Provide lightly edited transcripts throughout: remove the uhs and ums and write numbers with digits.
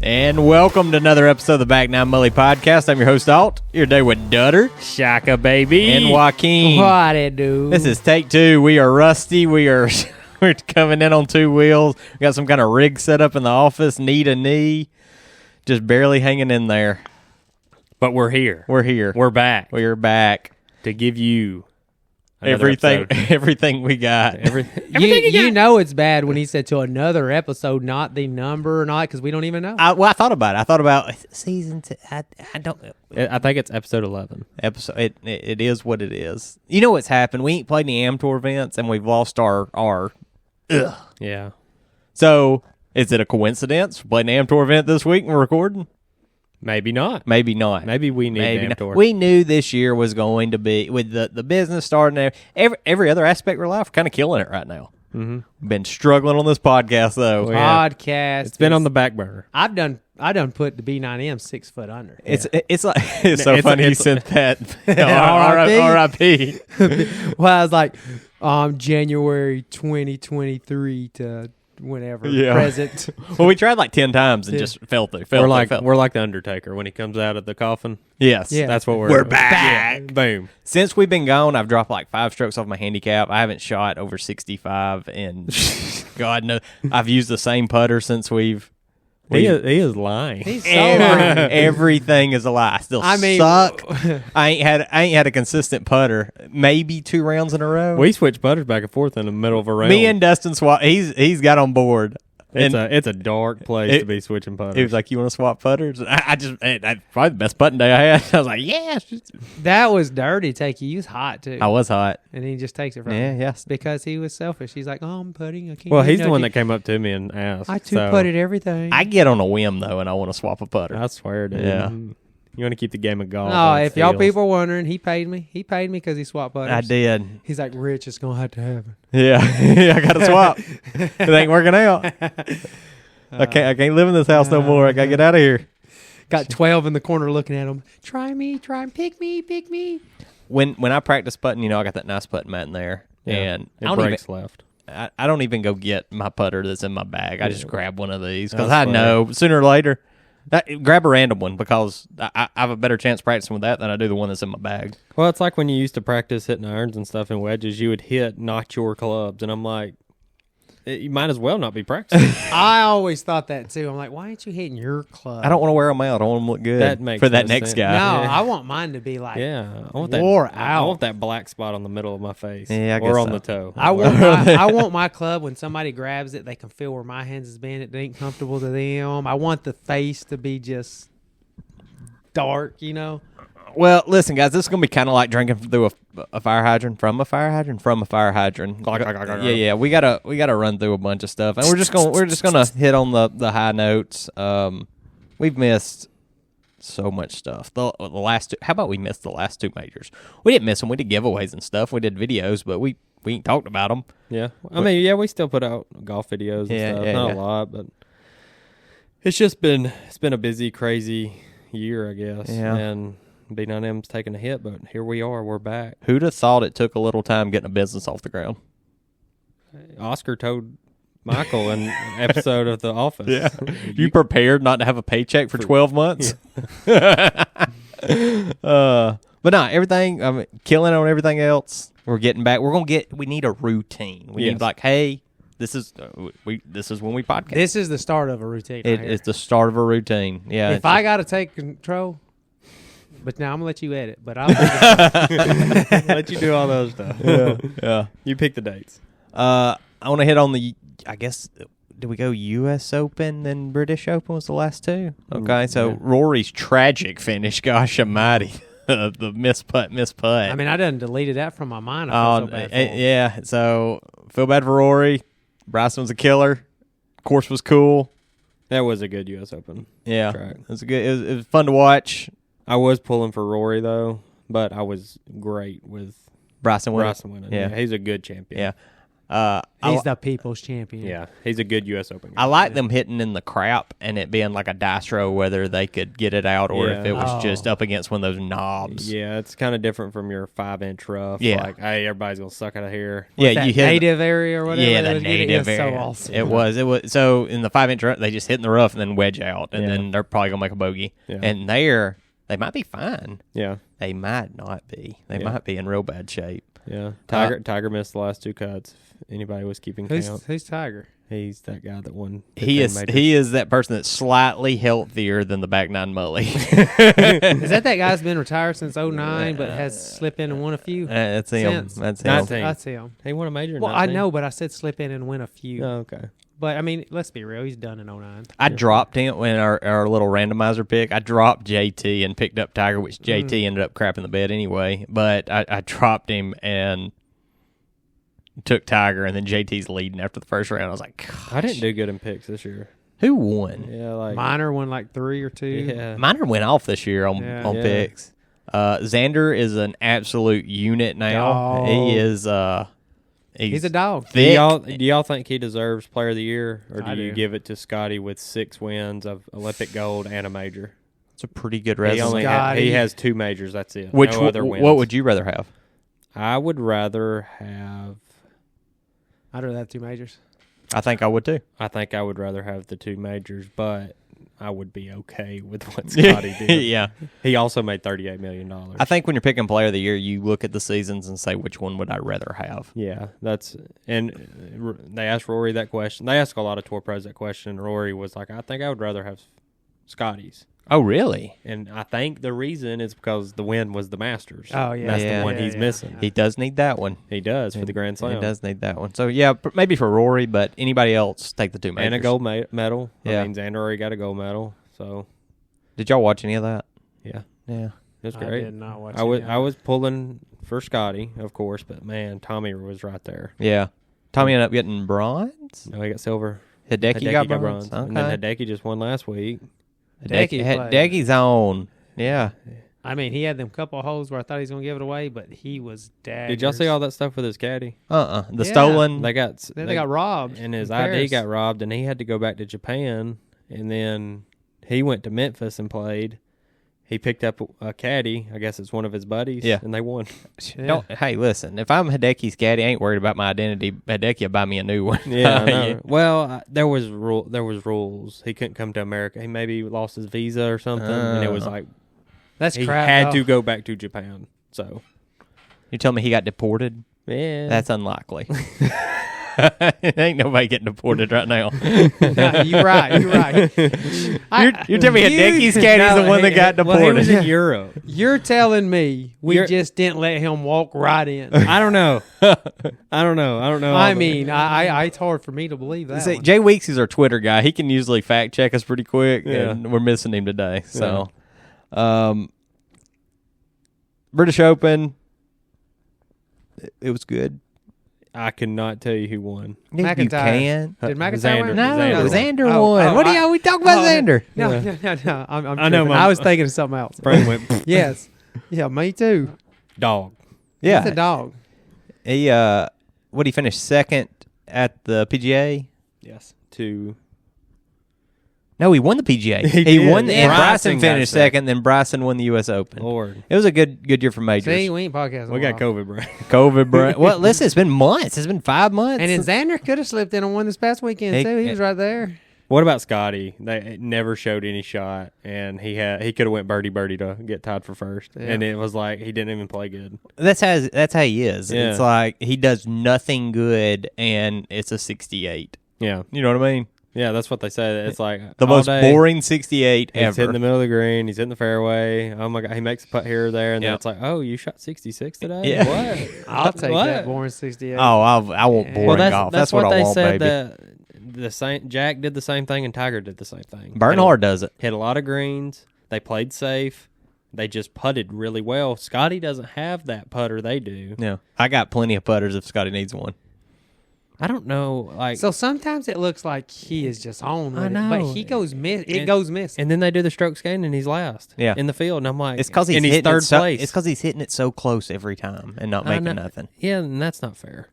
And welcome to another episode of the Back Nine Mully Podcast. I'm your host, Alt. You're today with Dutter, Shaka, baby. and Joaquin. What it do? This is take two. We are rusty. We're coming in on two wheels. We got some kind of rig set up in the office, knee to knee, just barely hanging in there. But we're here. We're here. We're back We're back. to give you another Everything, episode. everything we got. You know it's bad when he said to another episode, not the number or not, because we don't even know. I thought about it. I thought about season two. I don't. I think it's episode 11. Episode. It is what it is. You know what's happened? We ain't played any Am Tour events, and we've lost our. Ugh. Yeah. So, is it a coincidence? We played an Am Tour event this week and we're recording? Maybe not. Maybe not. Maybe we need Maybe Am not. Tour. We knew this year was going to be, with the business starting, every other aspect of our life, we're kind of killing it right now. Mm-hmm. Been struggling on this podcast, though. Well, yeah. Podcast. It's been on the back burner. I done put the B9M 6 foot under. It's like it's so funny you sent that. R.I.P. R.I.P. Well, I was like, January 2023 to whenever Yeah. present. Well, we tried like 10 times and just fell through. We're like the Undertaker when he comes out of the coffin. Yes. Yeah. That's what We're back. Yeah. Boom. Since we've been gone, I've dropped like 5 strokes off my handicap. I haven't shot over 65, and God knows I've used the same putter since we've. He is lying. He's so lying. Everything is a lie. I still suck. I ain't had a consistent putter. Maybe 2 rounds in a row. We switch putters back and forth in the middle of a round. Me and Dustin swap. He's got on board. It's a dark place to be switching putters. He was like, "You want to swap putters?" I probably the best putting day I had. I was like, "Yeah." That was dirty, take you. He was hot, too. I was hot. And he just takes it from Yeah, him. yes. Because he was selfish. He's like, I'm putting. I can't Well, do he's the one nothing. that came up to me and asked. I two-putted everything. I get on a whim though, and I want to swap a putter. I swear, dude. Yeah. You want to keep the game of golf. No, on if y'all seals. people are wondering, he paid me. He paid me because he swapped butters. I did. He's like, Rich, it's going to have to happen. Yeah, I got to swap. It ain't working out. I can't live in this house no more. I gotta get out of here. Got 12 in the corner looking at him. Try me, pick me. When I practice putting, I got that nice putting mat in there, and it breaks left. I don't even go get my putter that's in my bag. I just grab one of these because That's I know sooner or later. Grab a random one because I have a better chance practicing with that than I do the one that's in my bag. Well, it's like when you used to practice hitting irons and stuff and wedges, you would hit not your clubs, and I'm like, you might as well not be practicing. I always thought that too. I'm like, why ain't you hitting your club? I don't want to wear them out. I want them to look good That makes for that no next sense. guy. No, Yeah. I want mine to be like, Yeah, I want wore that. out. I want that black spot on the middle of my face, Yeah, I or guess on so. the toe. I want my club when somebody grabs it, they can feel where my hands has been. It ain't comfortable to them. I want the face to be just dark, Well, listen, guys, this is gonna be kind of like drinking through a fire hydrant from a fire hydrant from a fire hydrant. Yeah. We gotta run through a bunch of stuff, and we're just gonna hit on the high notes. We've missed so much stuff. The last two. How about we missed the last 2 majors? We didn't miss them. We did giveaways and stuff. We did videos, but we ain't talked about them. Yeah, I mean, we still put out golf videos and stuff. Not a lot, but it's been a busy, crazy year, I guess. Yeah. And B9M's taking a hit, but here we are. We're back. Who'd have thought it took a little time getting a business off the ground? Oscar told Michael in an episode of The Office. Yeah. You prepared not to have a paycheck for 12 months? But no, everything, killing on everything else. We're getting back. We need a routine. We need like, hey, this is when we podcast. This is the start of a routine. right here. It's the start of a routine. Yeah. If I got to take control, but now I'm going to let you edit. But I'll Let you do all those stuff. yeah. You pick the dates. I want to hit on I guess, did we go U.S. Open and British Open was the last 2? Okay, so yeah. Rory's tragic finish, gosh almighty. The miss putt. I mean, I done deleted that from my mind. I feel so bad for him. Yeah, so feel bad for Rory. Bryson was a killer. Course was cool. That was a good U.S. Open. Yeah, track. It was good. It was fun to watch. I was pulling for Rory, though, but I was great with Bryson winning. Yeah, he's a good champion. Yeah. He's the people's champion. Yeah, he's a good U.S. Open guy. I like them hitting in the crap and it being like a dice throw, whether they could get it out or if it was just up against one of those knobs. Yeah, it's kind of different from your 5-inch rough. Yeah. Like, hey, everybody's going to suck out of here. Yeah, That you hit native area or whatever. Yeah, they the was getting, native it was area. so awesome. It was. So in the 5-inch, they just hit in the rough and then wedge out, and then they're probably gonna make a bogey. Yeah. And there, they might be fine. Yeah. They might not be. They might be in real bad shape. Yeah. Tiger missed the last 2 cuts. If anybody was keeping count. Who's Tiger? He's that guy that won. He is that person that's slightly healthier than the back nine Mully. Is that guy that's been retired since 09 but has slipped in and won a few? That's him. Since. That's him. 19. That's him. He won a major in Well, I 19. know, but I said slip in and win a few. Oh, okay. But, I mean, let's be real. He's done in 09. I dropped him when our little randomizer pick. I dropped JT and picked up Tiger, which JT ended up crapping the bed anyway. But I dropped him and took Tiger, and then JT's leading after the first round. I was like, gosh. I didn't do good in picks this year. Who won? Yeah, like Minor won like 3 or 2. Yeah. Miner went off this year on Yeah. picks. Xander is an absolute unit now. Dog. He is. He's a dog. Do thick. y'all think he deserves Player of the Year, or do I you do. give it to Scotty with 6 wins of Olympic gold and a major? It's a pretty good He resume. he has 2 majors. That's it. Which no other wins. what would you rather have? I would rather have. I'd rather have 2 majors. I think I would too. I think I would rather have the 2 majors, but I would be okay with what Scotty did. Yeah. He also made $38 million. I think when you're picking player of the year, you look at the seasons and say, which one would I rather have? Yeah, they asked Rory that question. They asked a lot of tour pros that question, and Rory was like, I think I would rather have Scotty's. Oh, really? And I think the reason is because the win was the Masters. Oh, yeah. That's Yeah. the one he's Yeah. missing. He does need that one. He does for the Grand Slam. He does need that one. So, yeah, maybe for Rory, but anybody else, take the 2 majors. And a gold medal. Yeah. I mean, Xander already got a gold medal. So, Did y'all watch any of that? yeah, Yeah. it was I great. did not watch I was pulling for Scotty, of course, but man, Tommy was right there. Yeah. Tommy ended up getting bronze. No, he got silver. Hideki got bronze. And then Hideki just won last week. Hideki's on. Yeah. I mean, he had them couple of holes where I thought he was going to give it away, but he was daggers. Did y'all see all that stuff with his caddy? The Yeah. stolen. They got Then they got robbed. and his in ID Paris. got robbed, and he had to go back to Japan. And then he went to Memphis and played. He picked up a caddy. I guess it's one of his buddies. Yeah. And they won. Yeah. Hey, listen. If I'm Hideki's caddy, I ain't worried about my identity. Hideki will buy me a new one. Yeah, I know. Well, there was rules. He couldn't come to America. He maybe lost his visa or something, and it was like That's he crap. had though. to go back to Japan. So You tell me he got deported? yeah, That's unlikely. Ain't nobody getting deported right now. No, you're right. You're right. You're telling me Hideki's caddy's the one that got Well, he was deported. in Europe. You're telling me we You're- just didn't let him walk right in. I don't know. I don't know. I mean, it's hard for me to believe that. See, one. Jay Weeks is our Twitter guy. He can usually fact check us pretty quick, Yeah. and we're missing him today. So, British Open, it was good. I cannot tell you who won. You McIntyre. can. Did McIntyre Xander. win? No, Xander Xander, won. won. Oh, What are we talking about, Xander? No, Yeah. no. I'm I know, tripping. Mom. I was thinking of something else. Frank went Yes. Yeah, me too. dog. He's a Yeah. dog. He, what, he finished second at the PGA? Yes. To No, he won the PGA. He He did. won, Yeah. and Bryson Bryson got finished second. second, then Bryson won the U.S. Open. Lord, It was a good year for majors. See, we ain't podcasting. we got COVID, bro. COVID, bro. Well, listen, it's been months. It's been 5 months. And then Xander could have slipped in on one this past weekend He- too. He was right there. What about Scotty? They never showed any shot, and he could have went birdie to get tied for first, Yeah. and it was like he didn't even play good. That's how he is. Yeah. It's like he does nothing good, and it's a 68. Yeah, You know what I mean? yeah, that's what they say. It's like The all most day, boring 68 He's ever. hitting the middle of the green. He's hitting the fairway. Oh my god, he makes a putt here or there, and Yeah. then it's like, oh, you shot 66 today. Yeah. What? I'll take What? that boring 68. Oh, I want boring Well, golf. that's what I they want, said. baby. The same Jack did the same thing, and Tiger did the same thing. Bernhard does it. Hit a lot of greens. They played safe. They just putted really well. Scotty doesn't have that putter they do. Yeah, I got plenty of putters if Scotty needs one. I don't know, like. So sometimes it looks like he is just on with I it, know. but he goes miss. It And- goes missing. And then they do the strokes gain, and he's last. Yeah. In the field, and I'm like, It's because he's and hitting third it so, place. It's because he's hitting it so close every time and not I making know. nothing. Yeah, and that's not fair.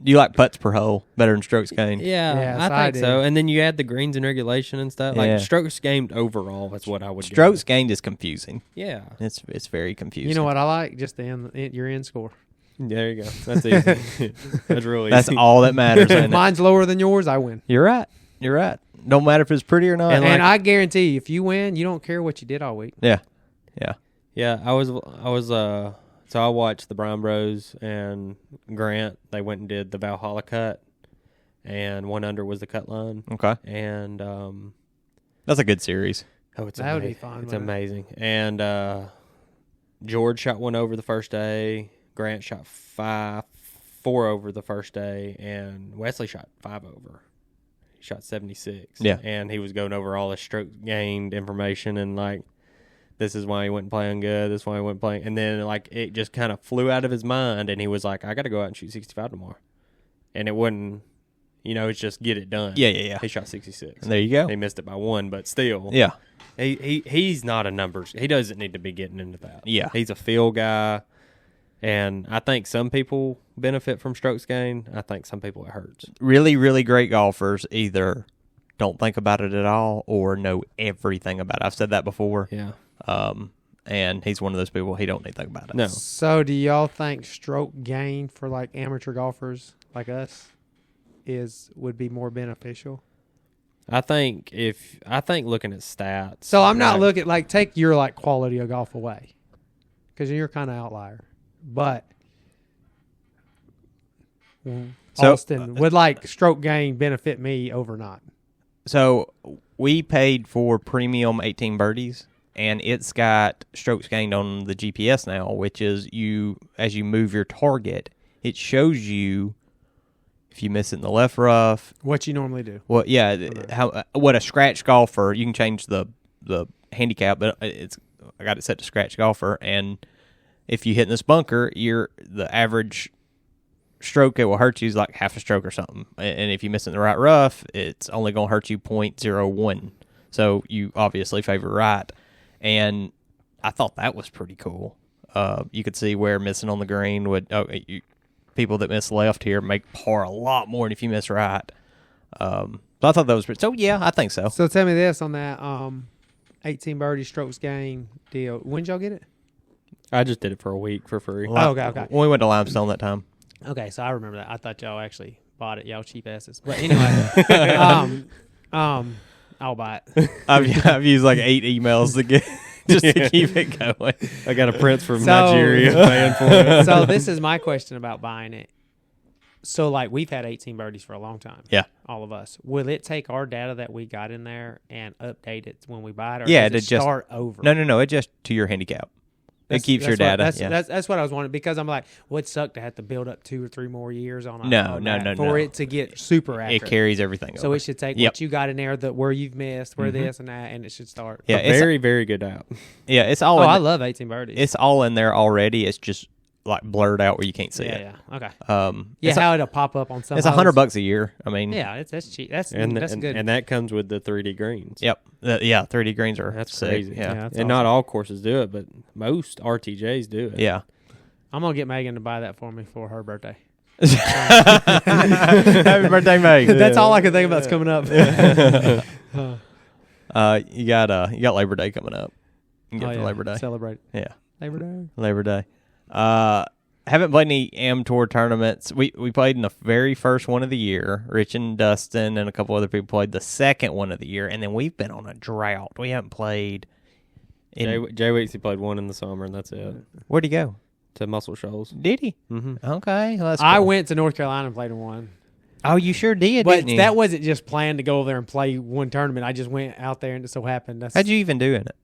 Do you like putts per hole better than strokes gained? Yeah, Yes, I think I so. do. And then you add the greens and regulation and stuff. Yeah. Like strokes gained overall, that's what I would Strokes gained is confusing. Yeah. It's very confusing. You know what I like? Just your end score. There you go. That's easy. That's really easy. That's all that matters. If Ain't it? mine's lower than yours, I win. You're right. You're right. Don't matter if it's pretty or not. And I guarantee you, if you win, you don't care what you did all week. Yeah. Yeah, I was so I watched the Brown Bros and Grant. They went and did the Valhalla cut, and 1 under was the cut line. Okay. And That's a good series. it's That would be fun. It's amazing. And George shot 1 over the first day. Grant shot 4 over the first day, and Wesley shot 5 over. He shot 76. Yeah. And he was going over all his stroke gained information and like, this is why he wasn't playing good. This is why he wasn't playing. And then like it just kind of flew out of his mind, and he was like, I got to go out and shoot 65 tomorrow. And it wasn't, it's just get it done. Yeah. He shot 66. And there you go. He missed it by 1, but still. Yeah. He's not a numbers. He doesn't need to be getting into that. Yeah. He's a feel guy. And I think some people benefit from strokes gained. I think some people it hurts. Really, really great golfers either don't think about it at all or know everything about it. I've said that before. Yeah. And he's one of those people, he don't need to think about it. No. So, do y'all think stroke gain for like amateur golfers like us would be more beneficial? I think looking at stats. So I'm not like, looking take your like quality of golf away, because you're kind of outlier. But So, Austin, would like stroke gain benefit me over not? So we paid for premium 18 birdies, and it's got strokes gained on the GPS now, which is as you move your target, it shows you if you miss it in the left rough. What you normally do? Well, yeah, what a scratch golfer, you can change the handicap, but I got it set to scratch golfer, and if you hit in this bunker, the average stroke it will hurt you is like half a stroke or something. And if you miss it in the right rough, it's only going to hurt you 0.01. So you obviously favor right. And I thought that was pretty cool. You could see where missing on the green people that miss left here make par a lot more than if you miss right. So I thought that was pretty. So yeah, I think so. So tell me this on that 18 birdie strokes gain deal. When did y'all get it? I just did it for a week for free. Okay. When we went to Limestone that time. Okay, so I remember that. I thought y'all actually bought it, y'all cheap asses. But anyway, I'll buy it. I've used like 8 emails to get to keep it going. I got a prince from Nigeria paying for it. So this is my question about buying it. So like we've had 18 birdies for a long time. Yeah. All of us. Will it take our data that we got in there and update it when we buy it, or Yeah, does it just start over? No. It just to your handicap. It keeps your data. That's what I was wondering, because I'm like, well, it sucked to have to build up 2 or 3 more years on No, for it to get super accurate. It carries everything So over. it should take what you got in there, where you've missed, where this and that, and it should start. Yeah, a very, very good app. Yeah, it's all. I love 18 birdies. It's all in there already. It's just like blurred out where you can't see it. Yeah. Okay. It's how it'll pop up on some. It's $100 a year. I mean, yeah, that's cheap. That's And good. And that comes with the 3D greens. Yep. 3D greens are That's sick. crazy. Yeah. that's And not all courses do it, but most RTJs do it. Yeah. I'm gonna get Megan to buy that for me for her birthday. Happy birthday, Meg. That's all I can think about is coming up. You got Labor Day coming up. You can get for Labor Day. Celebrate Yeah. Labor Day. Haven't played any Am Tour tournaments. We played in the very first one of the year. Rich and Dustin and a couple other people played the second one of the year, and then we've been on a drought. We haven't played. Jay Weeksy played one in the summer, and that's it. Where'd he go? To Muscle Shoals. Did he? Mm-hmm. Okay, well, that's cool. I went to North Carolina and played in one. Oh, you sure did, But didn't you? that wasn't just planned to go over there and play one tournament. I just went out there and it so happened. How'd you even do in it?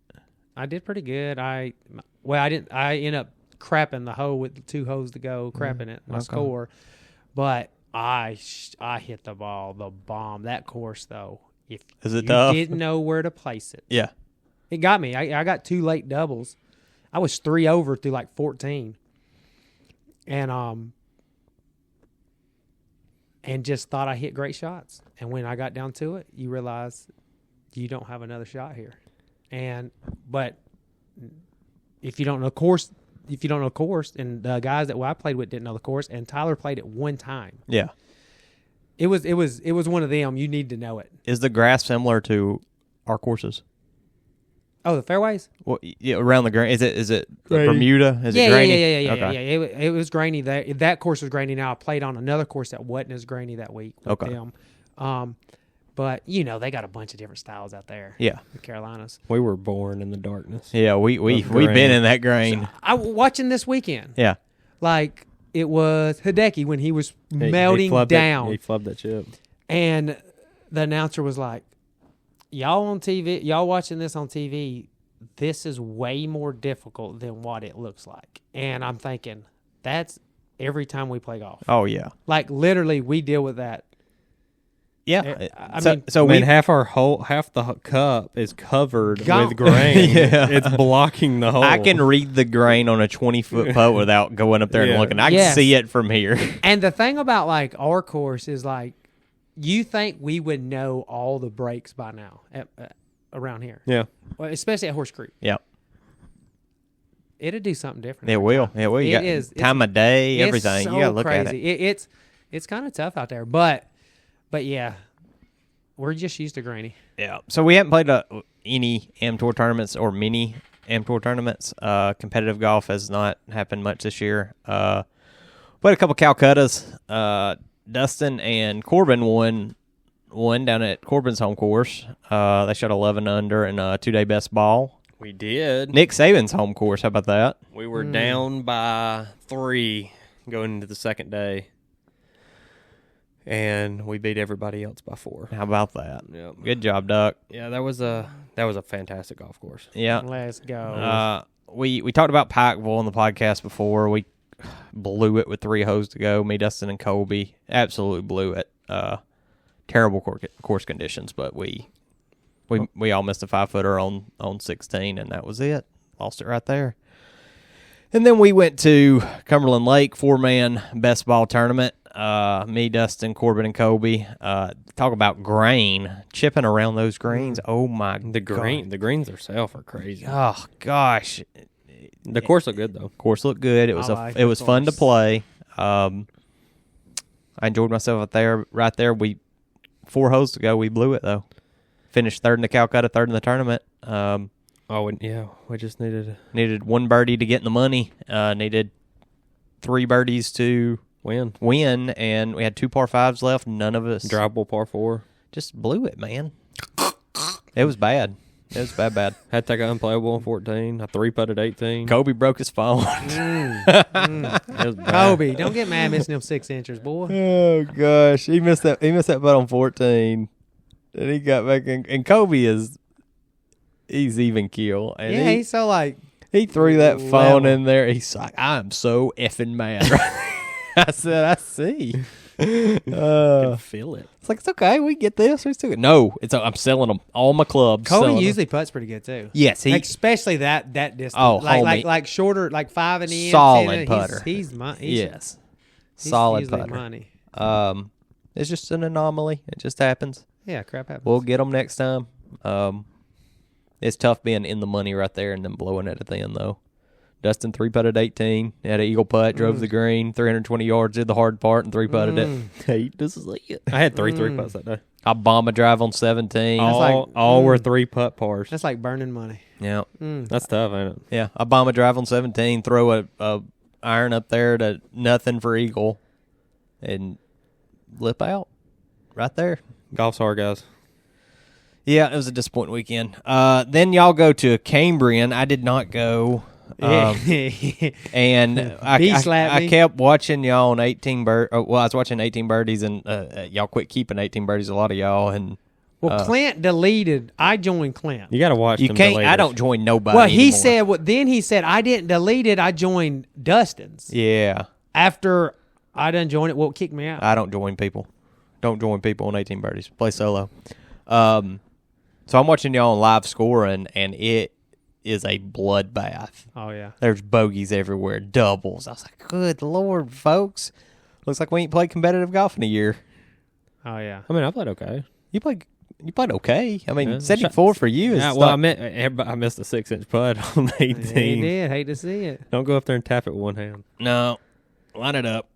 I did pretty good. I didn't. I ended up crapping the hole with 2 holes to go, crapping it, my score. But I hit the ball, the bomb. That course, though, if Is it you tough? didn't know where to place it, Yeah. it got me. I got 2 late doubles. I was 3 over through like 14. And just thought I hit great shots. And when I got down to it, you realize you don't have another shot here. But if you don't know, of course, if you don't know the course, and the guys that I played with didn't know the course, and Tyler played it one time. Yeah. It was one of them. You need to know it. Is the grass similar to our courses? Oh, the fairways? Well, yeah, around the green. Is it Grainy. Bermuda? Is Yeah, it grainy? yeah. Okay. It was grainy. That course was grainy. Now I played on another course that wasn't as grainy that week with them. But they got a bunch of different styles out there. Yeah, the Carolinas. We were born in the darkness. Yeah, we've been in that grain. So, I watching this weekend. Yeah, like it was Hideki when he was melting down. He flubbed that chip, and the announcer was like, "Y'all on TV, y'all watching this on TV. This is way more difficult than what it looks like." And I'm thinking, that's every time we play golf. Oh yeah, like literally we deal with that. Yeah, I mean, half the cup is covered with grain. Yeah. It's blocking the hole. I can read the grain on a 20-foot putt without going up there and looking. I can see it from here. And the thing about like our course is like, you think we would know all the breaks by now around here? Yeah, well, especially at Horse Creek. Yeah, it'll do something different. It will. It will. You got time of day, everything. So you got to look crazy. at it. It's kind of tough out there, but yeah, we're just used to grainy. Yeah. So we haven't played any AM Tour tournaments or mini AM Tour tournaments. Competitive golf has not happened much this year. Played a couple Calcuttas. Dustin and Corbin won down at Corbin's home course. They shot 11 under in a 2-day best ball. We did. Nick Saban's home course. How about that? We were down by 3 going into the second day. And we beat everybody else by 4. How about that? Yep. Good job, Duck. Yeah, that was a fantastic golf course. Yeah. Let's go. We talked about Pikeville on the podcast before. We blew it with 3 holes to go. Me, Dustin, and Colby absolutely blew it. Terrible course conditions, but we all missed a 5-footer on 16, and that was it. Lost it right there. And then we went to Cumberland Lake 4-man best ball tournament. Me, Dustin, Corbin, and Colby. Talk about grain, chipping around those greens. Oh my! The greens themselves are crazy. Oh gosh, the course looked good though. Course looked good. It was fun to play. I enjoyed myself out there. Right there, 4 holes to go. We blew it though. Finished 3rd in the Calcutta, 3rd in the tournament. We just needed 1 birdie to get in the money. Needed 3 birdies to win, and we had 2 par 5s left. None of us drivable par 4. Just blew it, man. It was bad. It was bad. Had to take an unplayable on 14. I 3-putted 18. Kobe broke his phone. It was bad. Kobe, don't get mad missing them 6 inches, boy. Oh gosh, he missed that putt on 14, and he got back in. And Kobe he's even keel. And he's so like he threw that phone in there. He's like, I'm so effing mad. I said, I see. I can feel it. It's like, it's okay. We get this. We still no. I'm selling them. All my clubs. Kobe usually putts pretty good too. Yes, especially that distance. Oh, like shorter, like 5 and in. Solid putter. He's solid putter. Money. It's just an anomaly. It just happens. Yeah, crap happens. We'll get them next time. It's tough being in the money right there and then blowing it at the end though. Dustin 3-putted 18. Had an eagle putt, drove the green, 320 yards, did the hard part, and 3-putted it. Hate to see it. I had 3 3-putts that day. I bomb a drive on 17. All were 3-putt pars. That's like burning money. Yeah. That's tough, ain't it? Yeah. I bomb a drive on 17, throw a iron up there to nothing for eagle, and lip out right there. Golf's hard, guys. Yeah, it was a disappointing weekend. Then y'all go to Cambrian. I did not go. And I kept watching y'all on 18 I was watching 18 birdies, and y'all quit keeping 18 birdies. A lot of y'all, and Clint deleted. I joined Clint. You got to watch. You can't. I don't join nobody. Well, he anymore. said. Then he said I didn't delete it. I joined Dustin's. Yeah. After I done joined it, kicked me out. I don't join people. Don't join people on 18 birdies. Play solo. So I'm watching y'all on live scoring, and it is a bloodbath. Oh, yeah. There's bogeys everywhere, doubles. I was like, good Lord, folks. Looks like we ain't played competitive golf in a year. Oh, yeah. I mean, I played okay. You played You played okay. I mean, Yeah. 74 for you is I missed a 6-inch putt on 18. Yeah, he did. Hate to see it. Don't go up there and tap it with one hand. no. Line it up.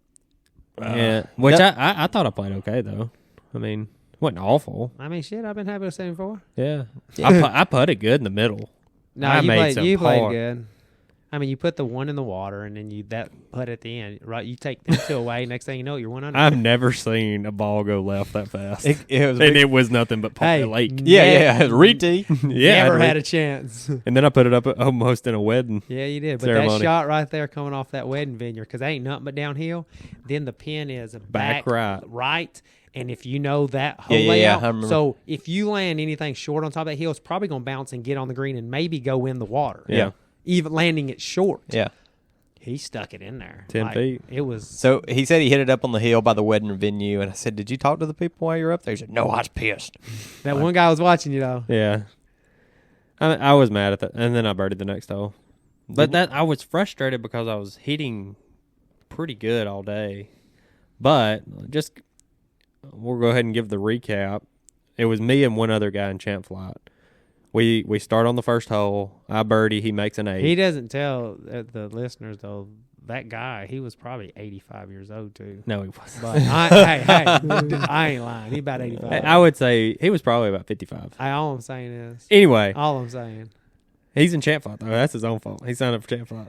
Yeah, which I thought I played okay though. I mean, wasn't awful. I mean, shit, I've been happy with 74. Yeah, I putted good in the middle. No, I you made played, some you played par. good. I mean, you put the one in the water, and then you that putt at the end, right? You take them two away. Next thing you know, you're 100. I've never seen a ball go left that fast, It was and it was nothing but Hey, lake. yeah. Re-tee. Yeah, Never I had a chance. and then I put it up almost in a wedding. Yeah, you did. But Ceremony. that shot right there coming off that wedding vineyard, because ain't nothing but downhill. Then the pin is Back right. And if you know that whole Yeah, layout, I remember. so if you land anything short on top of that hill, it's probably going to bounce and get on the green and maybe go in the water. Yeah. Even landing it short. Yeah. He stuck it in there. 10 feet. It was. So he said he hit it up on the hill by the wedding venue, and I said, "Did you talk to the people while you were up there?" He said, "No, I was pissed." That one guy was watching you, though. Yeah, I was mad at that, and then I birdied the next hole. But I was frustrated because I was hitting pretty good all day. But we'll go ahead and give the recap. It was me and one other guy in champ flight. We start on the first hole. I birdie. He makes an 8. He doesn't tell the listeners, though, that guy, he was probably 85 years old, too. No, he wasn't. But I ain't lying. He about 85. I would say he was probably about 55. All I'm saying is. Anyway, All I'm saying. he's in champ flight, though. That's his own fault. He signed up for champ flight.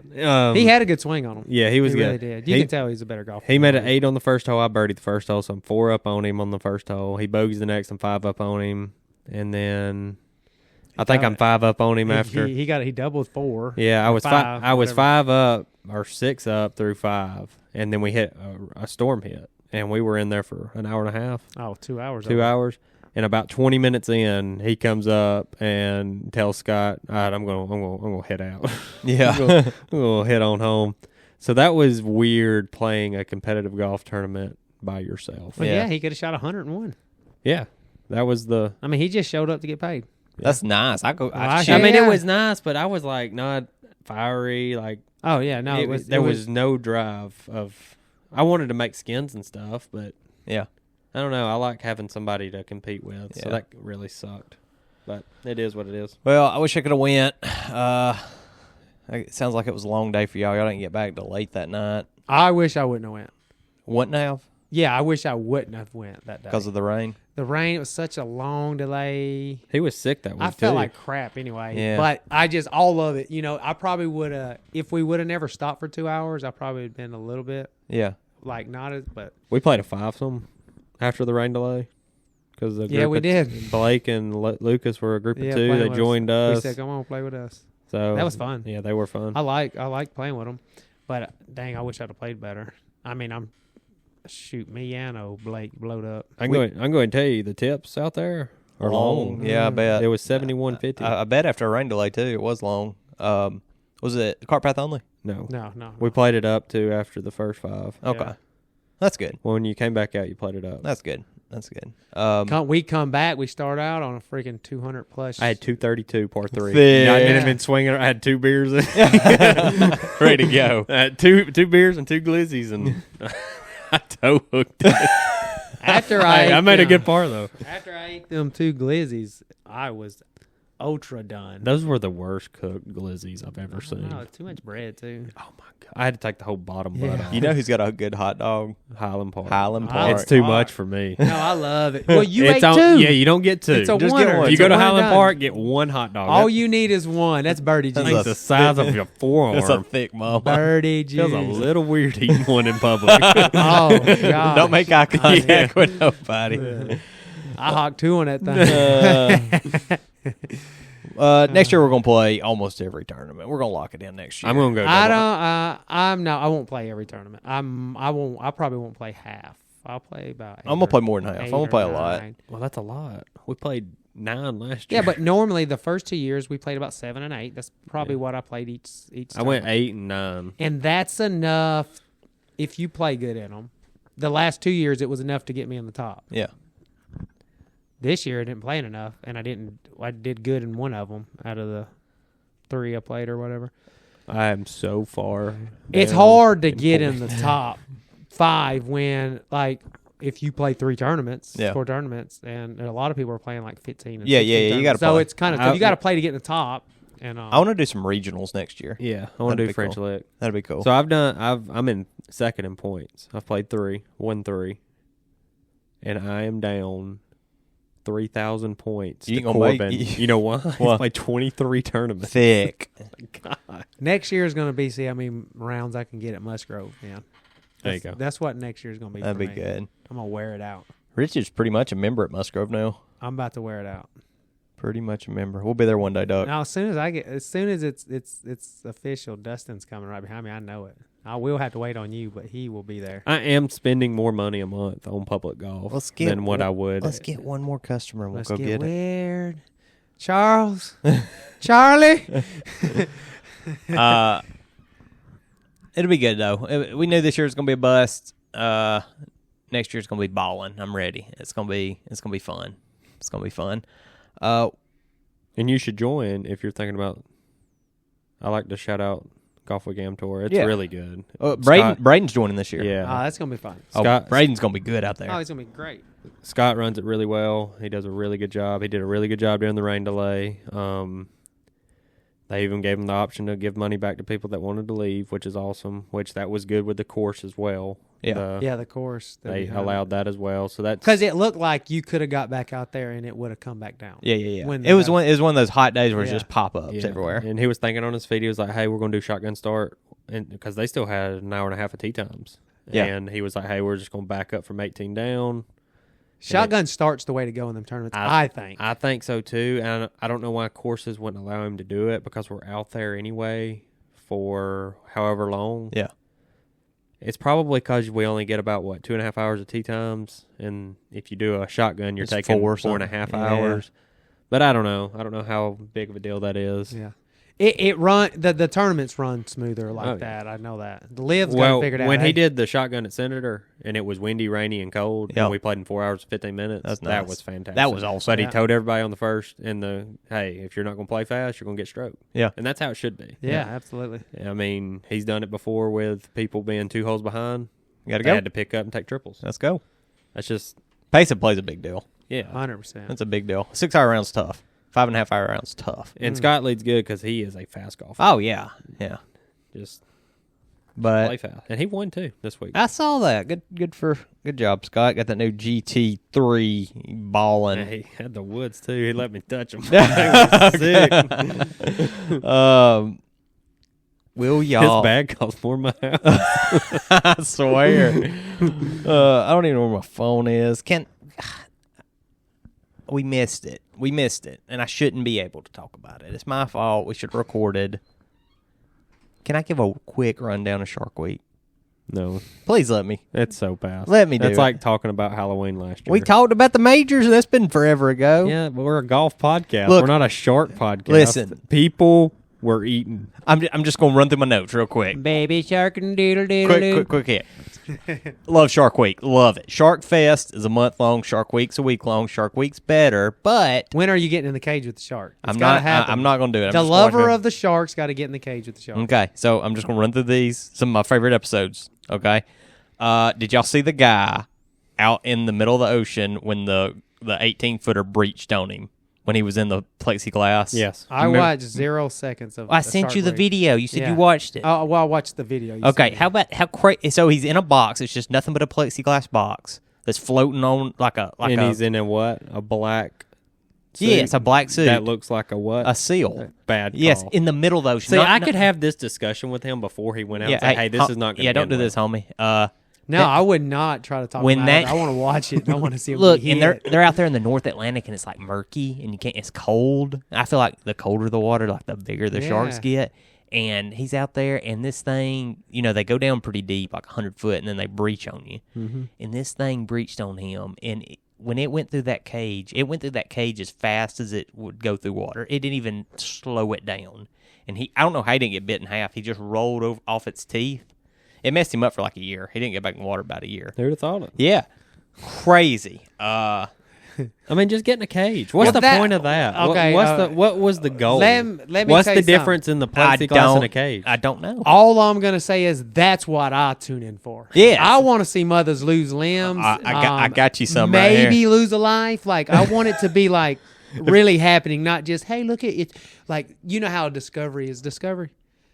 He had a good swing on him. Yeah, he was He good. really did. You can tell he's a better golfer. He made an 8 on the first hole. I birdied the first hole, so I'm 4 up on him on the first hole. He bogeys the next. I'm 5 up on him, and then I think I'm 5 up on him after. He doubled 4. Yeah, I was five, I was whatever. 5 up or 6 up through 5, and then we hit a storm hit, and we were in there for an hour and a half, Oh, 2 hours. 2 hours. And about 20 minutes in, he comes up and tells Scott, "All right, I'm gonna head out. Yeah. I'm gonna head on home." So that was weird playing a competitive golf tournament by yourself. But Yeah. yeah, he could have shot 101. Yeah, that was the. I mean, he just showed up to get paid. That's nice. I Yeah. I mean, Yeah. it was nice, but I was like not fiery. Like Oh yeah, no, there was no drive of. I wanted to make skins and stuff, but Yeah. I don't know. I like having somebody to compete with, so Yeah. that really sucked. But it is what it is. Well, I wish I could have went. It sounds like it was a long day for y'all. Y'all didn't get back till late that night. I wish I wouldn't have went. Wouldn't have Yeah, I wish I wouldn't have went that day because of the rain. the rain. It was such a long delay. He was sick that week I felt too. like crap anyway. Yeah. But I just all of it. You know, I probably would have if we would have never stopped for 2 hours. I probably would have been a little bit Yeah. like not as, but We played a 5-some after the rain delay because Yeah, we did. Blake and Lucas were a group of yeah, 2. playing They with joined us. us. We said, "Come on, play with us." So That was fun. Yeah, they were fun. I like playing with them, but dang, I wish I'd have played better. I mean, me and Blake blowed up. I'm going to tell you the tips out there are long. Yeah, I bet. It was 71.50. I bet after a rain delay too, it was long. Was it cart path only? No, No. we played it up to after the first 5. Okay, Yeah. that's good. When you came back out, you played it up. That's good. We come back. We start out on a freaking 200 plus. I had 232 par 3. Thick. I didn't been swinging. I had 2 beers. Ready to go. I had two beers and 2 glizzies, and I toe hooked it. After I made a good par though. After I ate them 2 glizzies, I was ultra done. Those were the worst cooked glizzies I've ever seen. No, too much bread too. Oh my god! I had to take the whole bottom butt Yeah. off. You know who's got a good hot dog? Highland Park. Highland Oh, Park. It's too Park. much for me. No, I love it. Well, you It's ate on- 2. Yeah, you don't get 2. It's a Just get winner. one. If you It's go a to one Highland done. Park, get 1 hot dog. All you need is one. That's birdie That's juice. the size of your forearm. That's a thick mama. Birdie juice. Feels a little weird eating one in public. Oh God! Don't make eye contact Yeah. with nobody. I hocked 2 on that thing. Next year we're gonna play almost every tournament. We're gonna lock it in next year. I'm gonna go. I double. don't. I won't play every tournament. I won't. I probably won't play half. I'll play about. I'm gonna play more than half. I'm gonna play a lot. Well, that's a lot. We played 9 last year. Yeah, but normally the first 2 years we played about 7 and 8. That's probably what I played each. I went tournament. 8 and 9. and that's enough if you play good in them. The last 2 years it was enough to get me in the top. Yeah. This year I didn't play enough, and I did good in one of them out of the 3 I played or whatever. I am so far. It's down hard to in get points. in the top 5 when, like, if you play 4 tournaments, and a lot of people are playing like 15 and 16 you got to play. So it's kind of you got to play to get in the top. And I want to do some regionals next year. Yeah, I want to do French cool. Lick. That'd be cool. So I'm in second in points. I've played 3, won 3, and I am down 3,000 points. You to ain't gonna Corbin. make- You know why? I've played 23 tournaments. Thick. God. next year is going to be see how many rounds I can get at Musgrove. Yeah, There you go. That's what next year is going to be. That'd for be me. good. I'm gonna wear it out. Rich is pretty much a member at Musgrove now. I'm about to wear it out. Pretty much a member. We'll be there one day, Doug. Now, as soon as it's official, Dustin's coming right behind me. I know it. I will have to wait on you, but he will be there. I am spending more money a month on public golf than what I would. Let's get one more customer and we'll Let's go get it. weird. Charles, Charlie. It'll be good though. We knew this year was gonna be a bust. Next year's gonna be balling. I'm ready. It's gonna be fun. It's gonna be fun. And you should join if you're thinking about. I like to shout out Golf with Gam Tour. It's really good. Braden's joining this year. Yeah, Oh, that's gonna be fun. Scott- Braden's gonna be good out there. Oh, it's gonna be great. Scott runs it really well. He does a really good job. He did a really good job during the rain delay. They even gave him the option to give money back to people that wanted to leave, which is awesome. Which that was good with the course as well. Yeah. The course. They allowed that as well. So that's because it looked like you could have got back out there and it would have come back down. Yeah. When It was one of those hot days where it's Yeah. just pop ups everywhere. And he was thinking on his feet, he was like, "Hey, we're going to do shotgun start," and because they still had an hour and a half of tee times. Yeah. And he was like, "Hey, we're just going to back up from 18 down." Shotgun starts the way to go in them tournaments. I think. I think so too, and I don't know why courses wouldn't allow him to do it because we're out there anyway for however long. Yeah. It's probably because we only get about 2.5 hours of tee times, and if you do a shotgun, you're It's taking 4.5 4.5 hours. But I don't know. I don't know how big of a deal that is. Yeah. The tournaments run smoother like that. I know that. The Liv's got Well, figured out. when he did the shotgun at Senator, and it was windy, rainy, and cold, Yeah. and we played in 4 hours and 15 minutes, That's that nice. was fantastic. That was awesome. But he Yeah. told everybody on the first, hey, if you're not going to play fast, you're going to get stroked. Yeah. And that's how it should be. Yeah, absolutely. I mean, he's done it before with people being 2 holes behind. You gotta They go. had to pick up and take triples. Let's go. That's just, Pace of play's a big deal. yeah. 100%. That's a big deal. 6 hour round's tough. 5.5 hour round's tough. And Scott leads good because he is a fast golfer. Oh yeah. Just But play fast. And he won too this week. I saw that. Good job, Scott. Got that new GT3 balling. Yeah, he had the woods too. He let me touch them. That was sick. Will y'all? His bag costs more than my house. I swear. I don't even know where my phone is. We missed it. And I shouldn't be able to talk about it. It's my fault. We should have recorded. Can I give a quick rundown of Shark Week? No, Please let me. it's so past. Let me do That's it. like talking about Halloween last year. We talked about the majors, and that's been forever ago. Yeah, but we're a golf podcast. Look, we're not a shark podcast. listen. People were eating. I'm just going to run through my notes real quick. Baby shark and doodle doodle. Quick hit. Love Shark Week. Love it. Shark Fest is a month long. Shark Week's a week long. Shark Week's better, but When are you getting in the cage with the shark? It's I'm gotta not. happen. I'm not going to do it. I'm The just going lover to- of the sharks got to get in the cage with the shark. Okay, so I'm just going to run through these. Some of my favorite episodes. Okay, did y'all see the guy out in the middle of the ocean when the 18-footer breached on him when he was in the plexiglass? Yes. I watched 0 seconds of. I the sent shark you the break. video. You said Yeah. you watched it. Oh, well, I watched the video. You Okay, sent me. how about how crazy? So he's in a box. It's just nothing but a plexiglass box that's floating on like a And he's in a what? A black suit? Yeah, it's a black suit. That looks like a what? a seal. Bad call. Yes, in the middle of the ocean. See, Not- I not- could have this discussion with him before he went out. Yeah, and say, hey, this is not going to Yeah, don't do this, homie. No, I would not try to talk When about that- it. I want to watch it. I want to see him Look, get and hit. they're out there in the North Atlantic, and it's like murky, and you can't. It's cold. I feel like the colder the water, like the bigger the sharks Yeah. get. And he's out there, and this thing, they go down pretty deep, like 100 foot, and then they breach on you. Mm-hmm. And this thing breached on him, and when it went through that cage, as fast as it would go through water. It didn't even slow it down. And I don't know how he didn't get bit in half. He just rolled off its teeth. It messed him up for like a year. He didn't get back in the water about a year. Who'd have thought it? Yeah. Crazy. I mean, just get in a cage. What's the point of that? Okay, what was the goal? Let me What's tell the you difference in the plexiglass and a cage? I don't know. All I'm gonna say is that's what I tune in for. Yes. I want to see mothers lose limbs. I got you some maybe right here. lose a life. Like I want it to be like really happening, not just hey, look at it. Like you know how Discovery is. Discovery.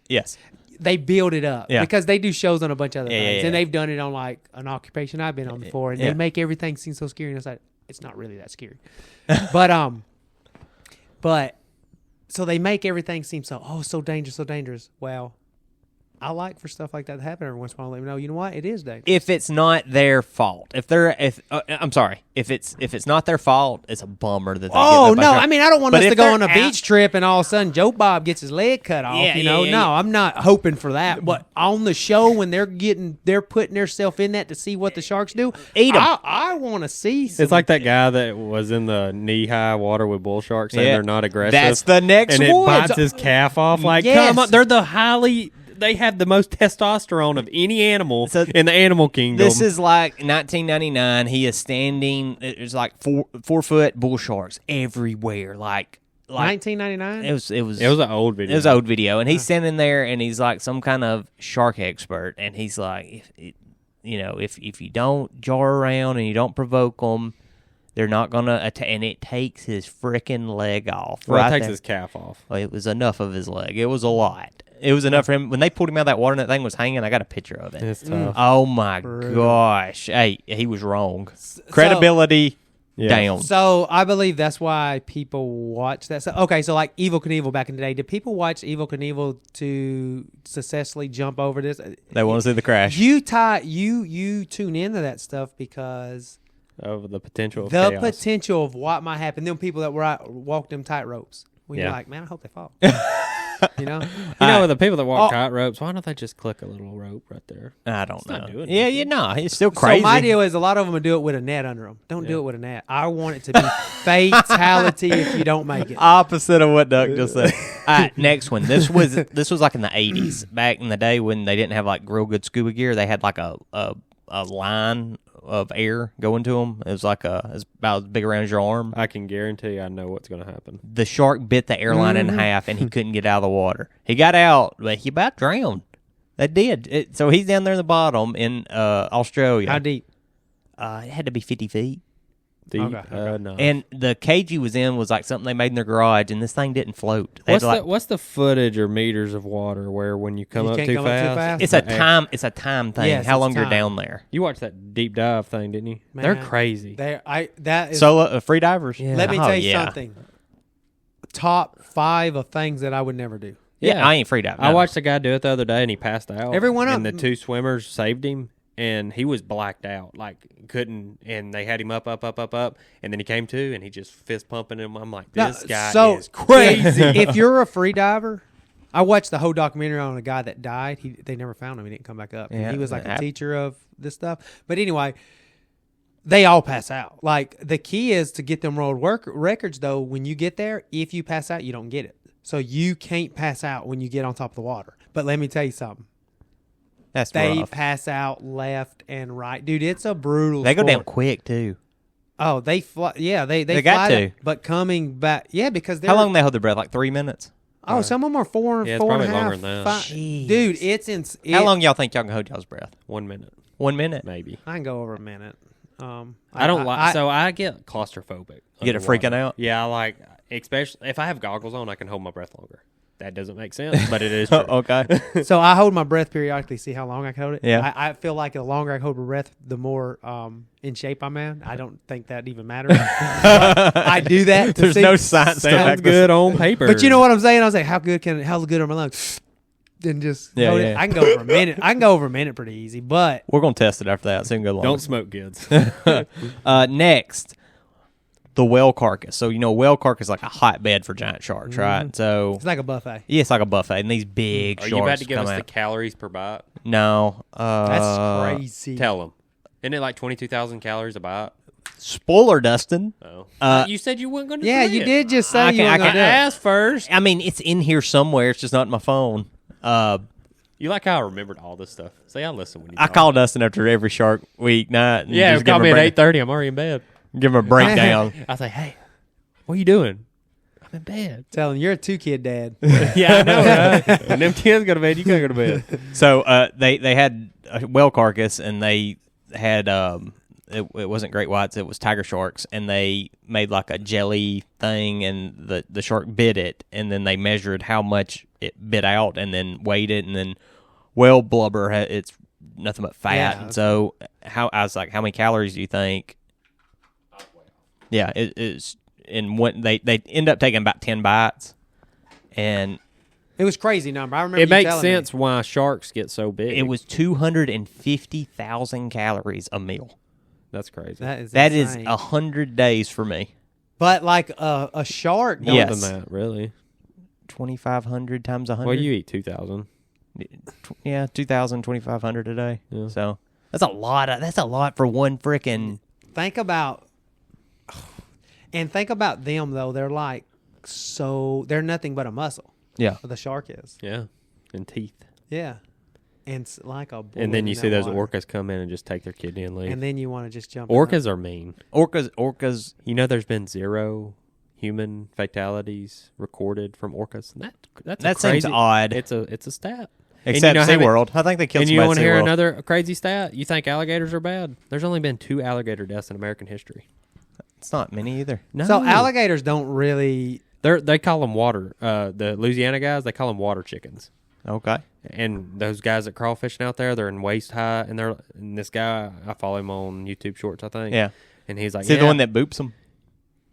Yes. They build it up because they do shows on a bunch of other things, yeah. and they've done it on like an occupation I've been on before, and they make everything seem so scary. And it's like it's not really that scary, but so they make everything seem so dangerous. Well, I like for stuff like that to happen every once in a while. Let me know. You know what? It is dangerous. If it's not their fault, I'm sorry. If it's not their fault, it's a bummer that. They Oh get no! I mean, I don't want us to go on a out- beach trip and all of a sudden Joe Bob gets his leg cut off. No, I'm not hoping for that. But on the show when they're putting themselves in that to see what the sharks do, Eat 'em. I want to see. It's like that guy that was in the knee-high water with bull sharks saying they're not aggressive. That's the next and one. it bites his calf off. Like, Yes. come on, they have the most testosterone of any animal in the animal kingdom. This is like 1999. He is standing. It's like 4 foot bull sharks everywhere. Like 1999. it was it was an old video. It was an old video, and he's standing there, and he's like some kind of shark expert, and he's like, if you don't jar around and you don't provoke them, they're not gonna. And it takes his freaking leg off. Well, right it takes there. his calf off. Well, it was enough of his leg. It was a lot. It was enough for him. When they pulled him out of that water and that thing was hanging, I got a picture of it. It's tough. Oh my gosh! Hey, he was wrong. Credibility down. So I believe that's why people watch that. So okay, so like Evel Knievel back in the day, did people watch Evel Knievel to successfully jump over this? They want to see the crash. You tune into that stuff because Of the potential of the chaos. potential of what might happen. Them people that walk them tight ropes. When you're like, man, I hope they fall. You know, the people that walk tight ropes. Why don't they just click a little rope right there? I don't know. not doing Yeah, it's still crazy. So my deal is a lot of them will do it with a net under them. Don't do it with a net. I want it to be fatality if you don't make it. Opposite of what Duck just said. All right, next one. This was like in the 80s, back in the day when they didn't have like real good scuba gear. They had like a line of air going to them. It was like it's about as big around as your arm. I can guarantee I know what's going to happen. The shark bit the airline in half, and he couldn't get out of the water. He got out, but he about drowned. That did. So he's down there in the bottom in Australia. How deep? It had to be 50 feet. Deep Okay. enough. And the cage he was in was like something they made in their garage, and this thing didn't float. They had What's the footage or meters of water where when you come You up can't too come up too fast? fast? It's a time thing. Yes, how it's long you're time. down there? You watched that deep dive thing, didn't you? They're Man, crazy. That is. Solo free divers. Yeah. Let me Oh, tell you yeah. something. Top 5 of things that I would never do. Yeah, I ain't free diving. I watched a guy do it the other day, and he passed out. Everyone and up- the 2 swimmers saved him, and he was blacked out, like couldn't. And they had him up, and then he came to, and he just fist pumping him. I'm like, this guy is crazy. If you're a free diver, I watched the whole documentary on a guy that died. They never found him. He didn't come back up. Yeah, He was like that a teacher of this stuff. But anyway, they all pass out. Like the key is to get them world records. Though when you get there, if you pass out, you don't get it. So you can't pass out when you get on top of the water. But let me tell you something. That's They rough. pass out left and right, dude. It's a brutal. They go down sport. quick too. Oh, they fly. Yeah, they got fly to. down, but coming back, yeah, because they're How long they hold their breath? Like 3 minutes. Oh, some of them are four Yeah, it's and a probably half, longer than that. 5. Jeez. Dude, How long y'all think y'all can hold y'all's breath? 1 minute, 1 minute. maybe. I can go over a minute. I don't like. So I get claustrophobic. Get it underwater. freaking out? Yeah, I like, especially if I have goggles on, I can hold my breath longer. That doesn't make sense, but it is true. Okay. So I hold my breath periodically, see how long I can hold it. Yeah. I feel like the longer I hold my breath, the more in shape I'm in. I don't think that even matters. But I do that. To There's see. no science to Sounds back good on paper. But you know what I'm saying? I was like, how good are my lungs? Then just Yeah, hold yeah. it. I can go over a minute. I can go over a minute pretty easy. But We're gonna test it after that. Soon go long. Don't smoke, kids. Next, the whale carcass. So whale carcass is like a hotbed for giant sharks, right? So it's like a buffet. yeah, it's like a buffet, and these big Are sharks you about to give come us out. the calories per bite? No, That's crazy. Tell them. Isn't it like 22,000 calories a bite? Spoiler, Dustin. Oh, you said you weren't going to. Yeah, you did just say I you can- were I going can to do it. ask first. I mean, it's in here somewhere. It's just not in my phone. You like how I remembered all this stuff? See, I listen when you I talk. call Dustin after every Shark Week night. And Yeah, just call give me him at a break. 8:30. I'm already in bed. Give him a breakdown. I say, hey, what are you doing? I'm in bed. Tell him you're a 2-kid dad. Yeah, I know, right? When them kids go to bed, you can't go to bed. So they had a whale carcass, and they had it wasn't great whites, it was tiger sharks, and they made like a jelly thing, and the shark bit it, and then they measured how much it bit out, and then weighed it, and then whale blubber it's nothing but fat, Yeah. and so I was like, how many calories do you think? Yeah, it is. And when they end up taking about 10 bites, and It was crazy number. I remember It you makes telling sense me. why sharks get so big. it was 250,000 calories a meal. That's crazy. That is That is insane. 100 days for me. But like a shark, don't- More Yes. than that, really. 2,500 times 100. Well, you eat 2,000. Yeah, 2,000, 2,500 a day. Yeah. So that's a lot. That's a lot for one frickin'. think about them though. They're like they're nothing but a muscle. Yeah. The shark is. Yeah. And teeth. Yeah. And it's like a bullet And then you in see that those water. orcas come in and just take their kidney and leave. And then you want to just jump in Orcas are mean. Orcas. You know, there's been 0 human fatalities recorded from orcas. That's That a crazy, seems odd. It's a stat. Except you know, SeaWorld. I think they killed And you somebody want at to hear SeaWorld. another crazy stat? You think alligators are bad? There's only been 2 alligator deaths in American history. It's not many either. No. So alligators don't really. They call them water. The Louisiana guys, they call them water chickens. Okay. And those guys that crawfishing out there, they're in waist high, and this guy, I follow him on YouTube Shorts, I think. Yeah. And he's like, Is he the one that boops them?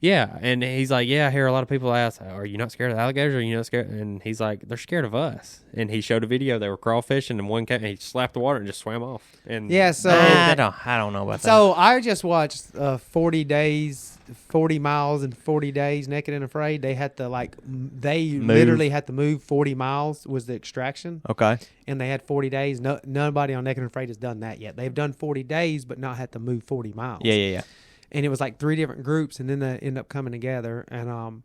yeah, and he's like, yeah, I hear a lot of people ask, are you not scared of alligators? Or are you not scared? And he's like, they're scared of us. And he showed a video. They were crawfishing, and one came, and he slapped the water and just swam off. And Yeah. So I don't know about that. so I just watched 40 days, 40 miles in 40 days, Naked and Afraid. They had to literally had to move 40 miles was the extraction, Okay. and they had 40 days. No, nobody on Naked and Afraid has done that yet. They've done 40 days, but not had to move 40 miles. Yeah. And it was like 3 different groups, and then they end up coming together. And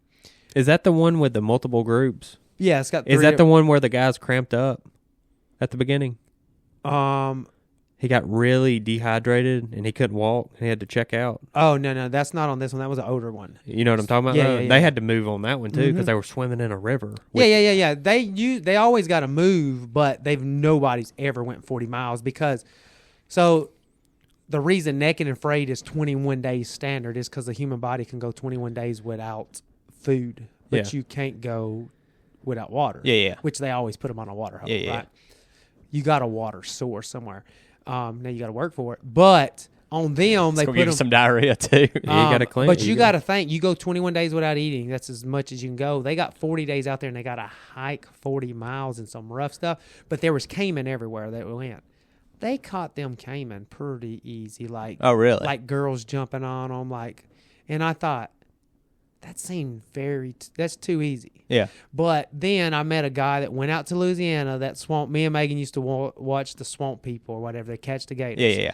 is that the one with the multiple groups? yeah, it's got. Is that the one where the guys cramped up at the beginning? He got really dehydrated and he couldn't walk and he had to check out. Oh no, that's not on this one. That was an older one. You know what I'm talking about? Yeah, though? yeah, yeah. They had to move on that one too because they were swimming in a river. Yeah. They always got to move, but nobody's ever went 40 miles because. So, the reason Naked and Afraid is 21 days standard is because the human body can go 21 days without food, but you can't go without water. Yeah. Which they always put them on a water hole. Yeah. Right? You got a water source somewhere. Now you got to work for it, but on them they It's gonna put give them you some diarrhea too. Yeah, you got to clean. But you got to think, you go 21 days without eating. That's as much as you can go. They got 40 days out there, and they got to hike 40 miles and some rough stuff. But there was caiman everywhere that we went. They caught them caiman pretty easy, like Oh, really? like girls jumping on them, like. And I thought that seemed that's too easy. Yeah. But then I met a guy that went out to Louisiana. That swamp. Me and Megan used to watch the Swamp People or whatever. They catch the gators. Yeah.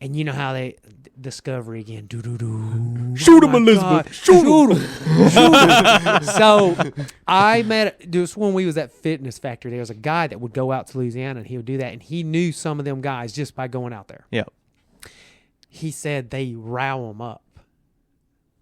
And you know how they Discovery again. Do do do. Shoot him, Elizabeth. Shoot him. So I met this when we was at Fitness Factory. There was a guy that would go out to Louisiana and he would do that, and he knew some of them guys just by going out there. Yeah. He said they row them up.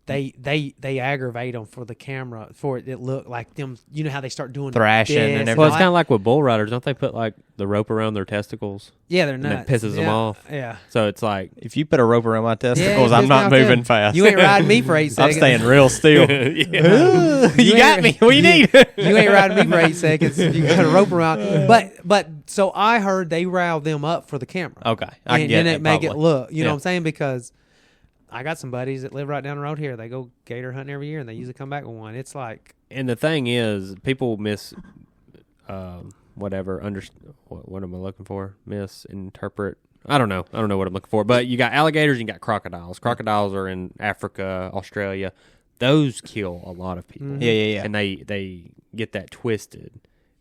They aggravate them for the camera for it look like them. You know how they start doing Thrashing and this, everything. Well, it's kind of like with bull riders. Don't they put like the rope around their testicles? Yeah, they're And nuts. it pisses them Yeah, off. Yeah. So it's like, If you put a rope around my testicles, Yeah, I'm it not pisses me off, moving too. fast. You ain't riding me for 8 I'm seconds. staying real still. You got me. What do you need? You ain't riding me for 8 seconds. You got a rope around. But so I heard they rile them up for the camera. Okay. I can And get then that it make it probably. look. You know Yeah. what I'm saying? Because I got some buddies that live right down the road here. They go gator hunting every year, and they usually come back with one. It's like, and the thing is, people whatever. What am I looking for? Misinterpret. I don't know what I'm looking for. But you got alligators, and you got crocodiles. Crocodiles are in Africa, Australia. Those kill a lot of people. Yeah. And they get that twisted.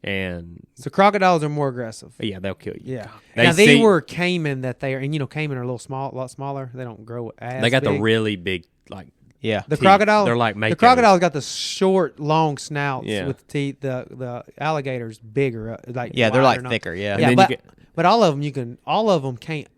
And so crocodiles are more aggressive. yeah, they'll kill you. Yeah. They Now, they see- were caiman that they are, and caiman are a lot smaller. They don't grow as They got the big. really big, like, Yeah. The teeth. crocodile. They're like the Makos. crocodile's got the short, long snouts Yeah. with the teeth. The alligator's bigger, like Yeah, they're wider, like not- thicker. Yeah. Yeah, then but you but all of them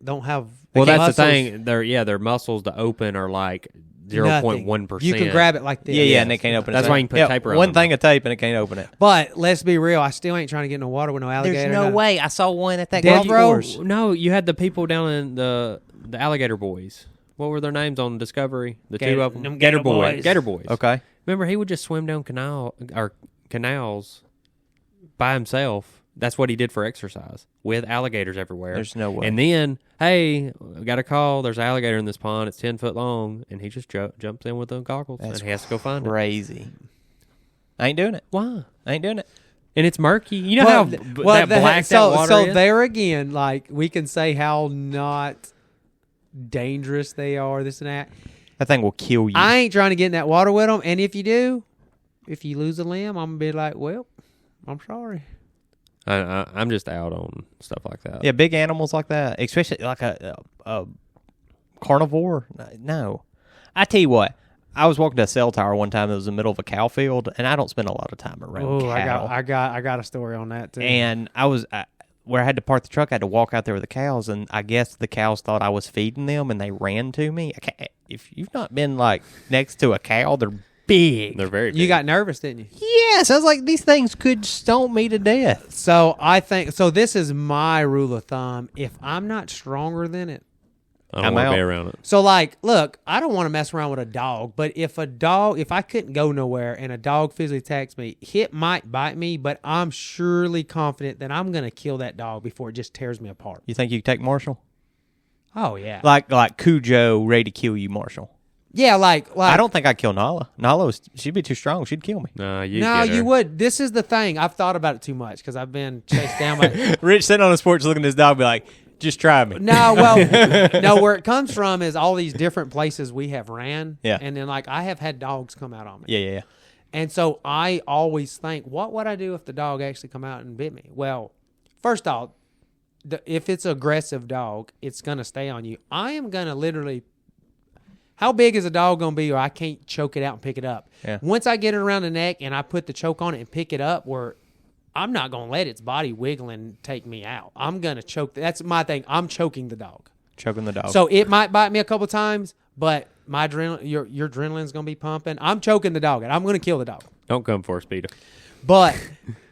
don't have. they Well, can't that's the muscles. thing. Their muscles to open are like 0.1%. You can grab it like this. Yeah, and they can't open it. That's why you can put tape around one them. thing of tape and it can't open it. But let's be real. I still ain't trying to get in the water with no alligator. There's no way. I saw one at that Death golf row? course. No, you had the people down in the Alligator Boys. What were their names on Discovery? The two of them. Them Gator Boys. Gator Boys. Okay. Remember, he would just swim down canals by himself. That's what he did for exercise with alligators everywhere. There's no way. And then, hey, we got a call. There's an alligator in this pond. It's 10 foot long, and he just jumps in with the goggles, and he has to go find it. Crazy. I ain't doing it. Why? I ain't doing it. And it's murky. You know how that blacked out water So is? there again, like we can say how not dangerous they are. This and that. That thing will kill you. I ain't trying to get in that water with them. And if you do, if you lose a limb, I'm gonna be like, well, I'm sorry. I'm just out on stuff like that. Yeah, big animals like that, especially like a carnivore. No, I tell you what. I was walking to a cell tower one time that was in the middle of a cow field, and I don't spend a lot of time around cow. I got a story on that too. And I was where I had to park the truck. I had to walk out there with the cows, and I guess the cows thought I was feeding them, and they ran to me. If you've not been like next to a cow, they're big. They're very big. You got nervous, didn't you? Yes, I was like, these things could stomp me to death. So I think this is my rule of thumb. If I'm not stronger than it, I don't want to be around it. so like, look, I don't want to mess around with a dog, but if I couldn't go nowhere and a dog physically attacks me, it might bite me, but I'm surely confident that I'm gonna kill that dog before it just tears me apart. You think you could take Marshall? Oh yeah, Like Cujo ready to kill you, Marshall? yeah, like I don't think I'd kill Nala. Nala she'd be too strong. She'd kill me. No, you would. This is the thing. I've thought about it too much because I've been chased down by. Rich sitting on his porch looking at his dog, be like, just try me. No, well, no. Where it comes from is all these different places we have ran. Yeah. And then like I have had dogs come out on me. Yeah. And so I always think, what would I do if the dog actually come out and bit me? Well, first off, if it's an aggressive dog, it's gonna stay on you. I am gonna literally. How big is a dog going to be or I can't choke it out and pick it up? Yeah. Once I get it around the neck and I put the choke on it and pick it up, where I'm not going to let its body wiggle and take me out. I'm going to choke. That's my thing. I'm choking the dog. Choking the dog. So it might bite me a couple times, but my your adrenaline's going to be pumping. I'm choking the dog and I'm going to kill the dog. Don't come for us, Peter. But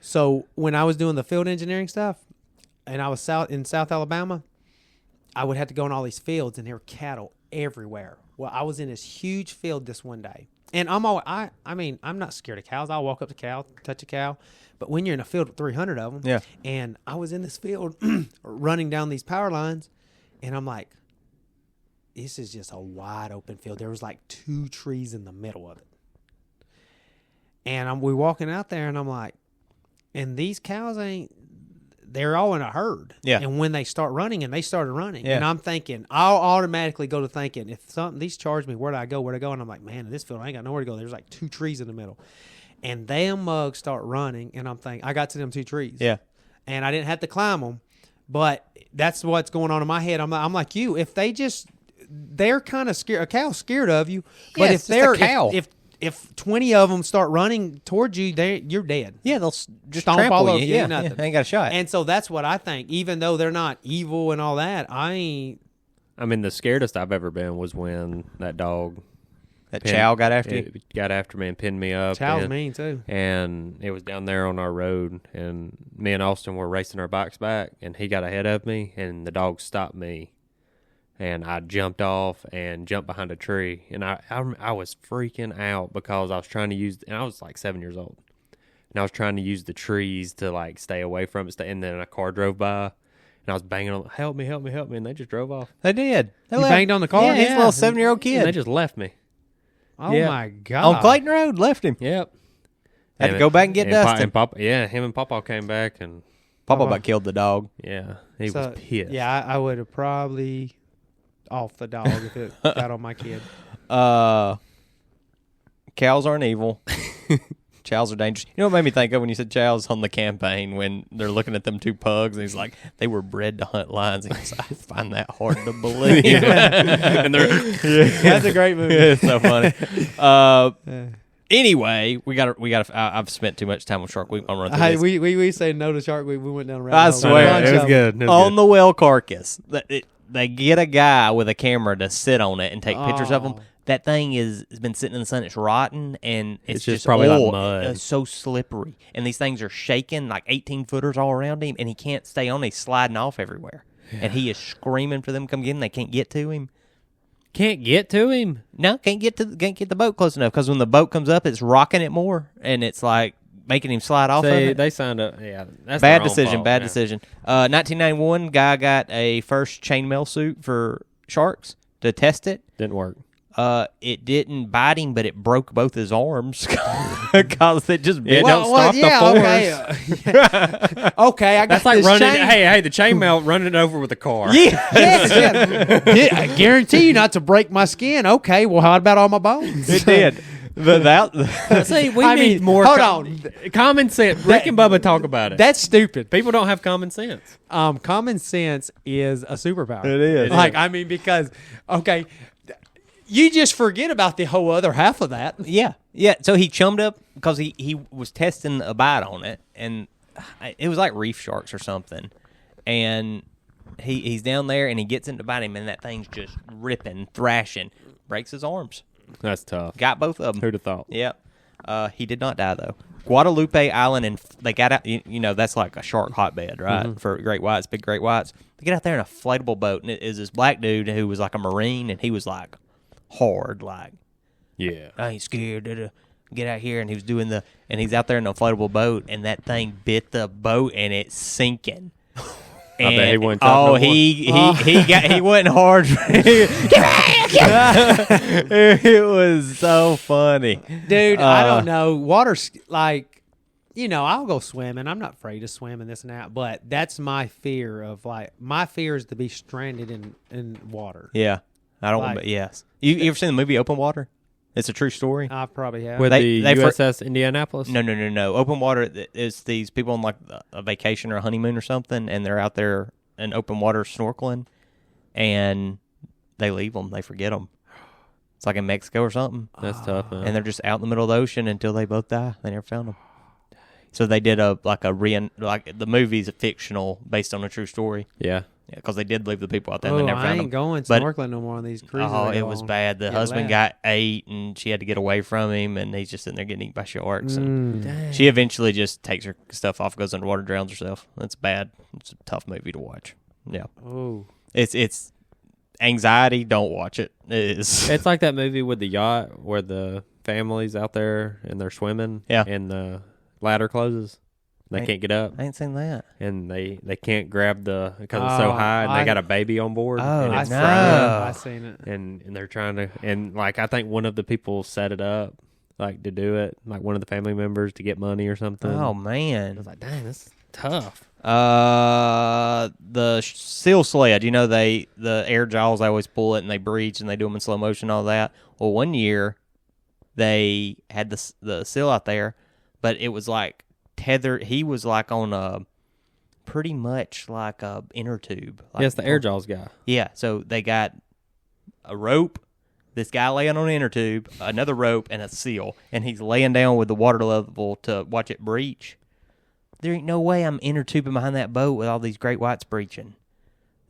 so when I was doing the field engineering stuff and I was in South Alabama, I would have to go in all these fields and there were cattle everywhere. Well, I was in this huge field this one day, and I'm not scared of cows. I'll walk up to a cow, touch a cow, but when you're in a field with 300 of them, yeah. And I was in this field running down these power lines, and I'm like, this is just a wide open field. There was like 2 trees in the middle of it, and we're walking out there, and I'm like, and these cows they're all in a herd. Yeah. And when they start running, and they started running, yeah. and I'm thinking, I'll automatically go to thinking, if these charge me, where do I go? And I'm like, man, in this field, I ain't got nowhere to go. There's like 2 trees in the middle. And them mugs start running, and I'm thinking, I got to them 2 trees. Yeah. And I didn't have to climb them, but that's what's going on in my head. I'm like you. If they're kind of scared, a cow's scared of you, but if they're a cow. If 20 of them start running towards you, you're dead. Yeah, they'll just stomp trample all you. over you. Yeah, Nothing. ain't got a shot. And so that's what I think. Even though they're not evil and all that, I mean, the scaredest I've ever been was when that dog, Chow got after you. Got after me and pinned me up. Chow's mean too. And it was down there on our road, and me and Austin were racing our bikes back, and he got ahead of me, and the dog stopped me. And I jumped off and jumped behind a tree. And I was freaking out because I was trying to use, and I was like 7 years old. And I was trying to use the trees to like stay away from it. And then a car drove by, and I was banging on, help me. And they just drove off. They did. You banged on the car? Yeah, he's a little 7-year-old kid. And they just left me. Oh Yeah. my God. On Clayton Road, left him. Yep. Had to go back and get Dustin. And Papa, him and Papa came back, and Papa about killed the dog. yeah, he was pissed. Yeah, I would have probably off the dog if it got on my kid. Cows aren't evil. Chows are dangerous. You know what made me think of when you said chows on the campaign when they're looking at them 2 pugs and he's like, they were bred to hunt lions. And he's like, I find that hard to believe. And That's a great movie. It's so funny. Anyway, we got. I've spent too much time with Shark Week. I'm running through this. We say no to Shark Week. We went down a rabbit I hole. swear. it was good. On the whale carcass, they get a guy with a camera to sit on it and take pictures of them. that thing has been sitting in the sun. It's rotten, and it's just probably oil. like mud. It's so slippery, and these things are shaking like 18-footers all around him, and he can't stay on. He's sliding off everywhere, and he is screaming for them to come get him. They can't get to him. Can't get to him. No, can't get the boat close enough because when the boat comes up, it's rocking it more, and it's like making him slide off of it. They signed up. Yeah, that's Bad their own decision. fault, Bad man. decision. 1991, guy got a first chainmail suit for sharks to test it. Didn't work. It didn't bite him, but it broke both his arms because it just bit. don't stop the Okay. Okay, I got That's like this running. chain. Hey, the chainmail running it over with a car. Yeah, I guarantee you not to break my skin. Okay, well, how about all my bones? It did. But See, we I need mean, more. hold on. Common sense. Rick and Bubba talk about it. That's stupid. People don't have common sense. Common sense is a superpower. It is. Like, I mean, because, okay, you just forget about the whole other half of that. Yeah. So he chummed up because he was testing a bite on it, and it was like reef sharks or something. And he's down there, and he gets in to bite him, and that thing's just ripping, thrashing, breaks his arms. That's tough. Got both of them. Who'd have thought? Yep. He did not die, though. Guadalupe Island, and they got out, that's like a shark hotbed, right? For great whites, big great whites. They get out there in a inflatable boat, and it is this black dude who was like a Marine, and he was like hard, like, Yeah. I ain't scared to get out here. And he was and he's out there in an inflatable boat, and that thing bit the boat, and it's sinking. I bet he wasn't tough no more. He went hard. It was so funny, Dude, I don't know. Water's like, I'll go swimming. I'm not afraid to swim and this and that, but that's my fear of my fear is to be stranded in water. Yeah, I don't. Like- Yes, you ever seen the movie Open Water? It's a true story. I probably have. With They- the they USS Indianapolis? No. Open Water is these people on like a vacation or a honeymoon or something, and they're out there in open water snorkeling, and they leave them. They forget them. It's like in Mexico or something, That's tough, man. and they're just out in the middle of the ocean until they both die. They never found them. So they did the movie's a fictional based on a true story. Yeah. Yeah, because they did leave the people out there. and Oh, they never I found ain't them. going But- snorkeling no more on these cruises. Oh, I it go was on. bad. The Get husband left. got ate, and she had to get away from him, and he's just sitting there getting eaten by sharks. And Mm. she eventually just takes her stuff off, goes underwater, drowns herself. That's bad. It's a tough movie to watch. Yeah, Oh, it's anxiety. Don't watch it. It is. It's like that movie with the yacht where the family's out there and they're swimming. Yeah. And the ladder closes. They can't get up. I ain't seen that. And they can't grab because it's so high, and they got a baby on board. Oh, and I it's no. frozen. I seen it. And they're trying to, and like I think one of the people set it up like to do it, like one of the family members to get money or something. Oh I man. was like, dang, this is tough. The seal sled. The air jaws. They always pull it and they breach and they do them in slow motion. All that. Well, one year they had the seal out there, but it was like tethered. He was like on a pretty much like a inner tube. Like, Yes, the air jaws guy. Yeah. So they got a rope. This guy laying on an inner tube, another rope, and a seal, and he's laying down with the water level to watch it breach. There ain't no way I'm inner tubing behind that boat with all these great whites breaching.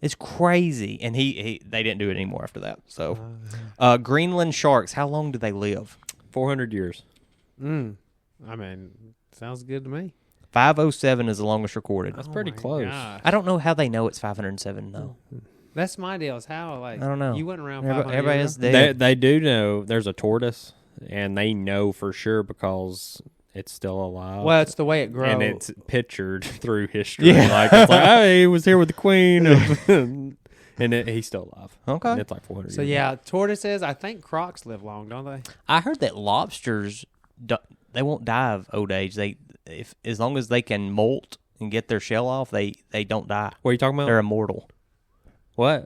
It's crazy. And they didn't do it anymore after that. So, Greenland sharks, how long do they live? 400 years. I mean, sounds good to me. 507 is the longest recorded. That's pretty my close. gosh. I don't know how they know it's 507 though. That's my deal. Is how I don't know. You went around. Everybody is dead. dead. They do know there's a tortoise, and they know for sure because it's still alive. Well, it's the way it grows. and it's pictured through history. Like it's like, oh, he was here with the queen, and he's still alive. Okay. And it's like 400 so years. yeah, tortoises. I think crocs live long, don't they? I heard that lobsters, they won't die of old age. As long as they can molt and get their shell off, they don't die. What are you talking about? They're immortal. What?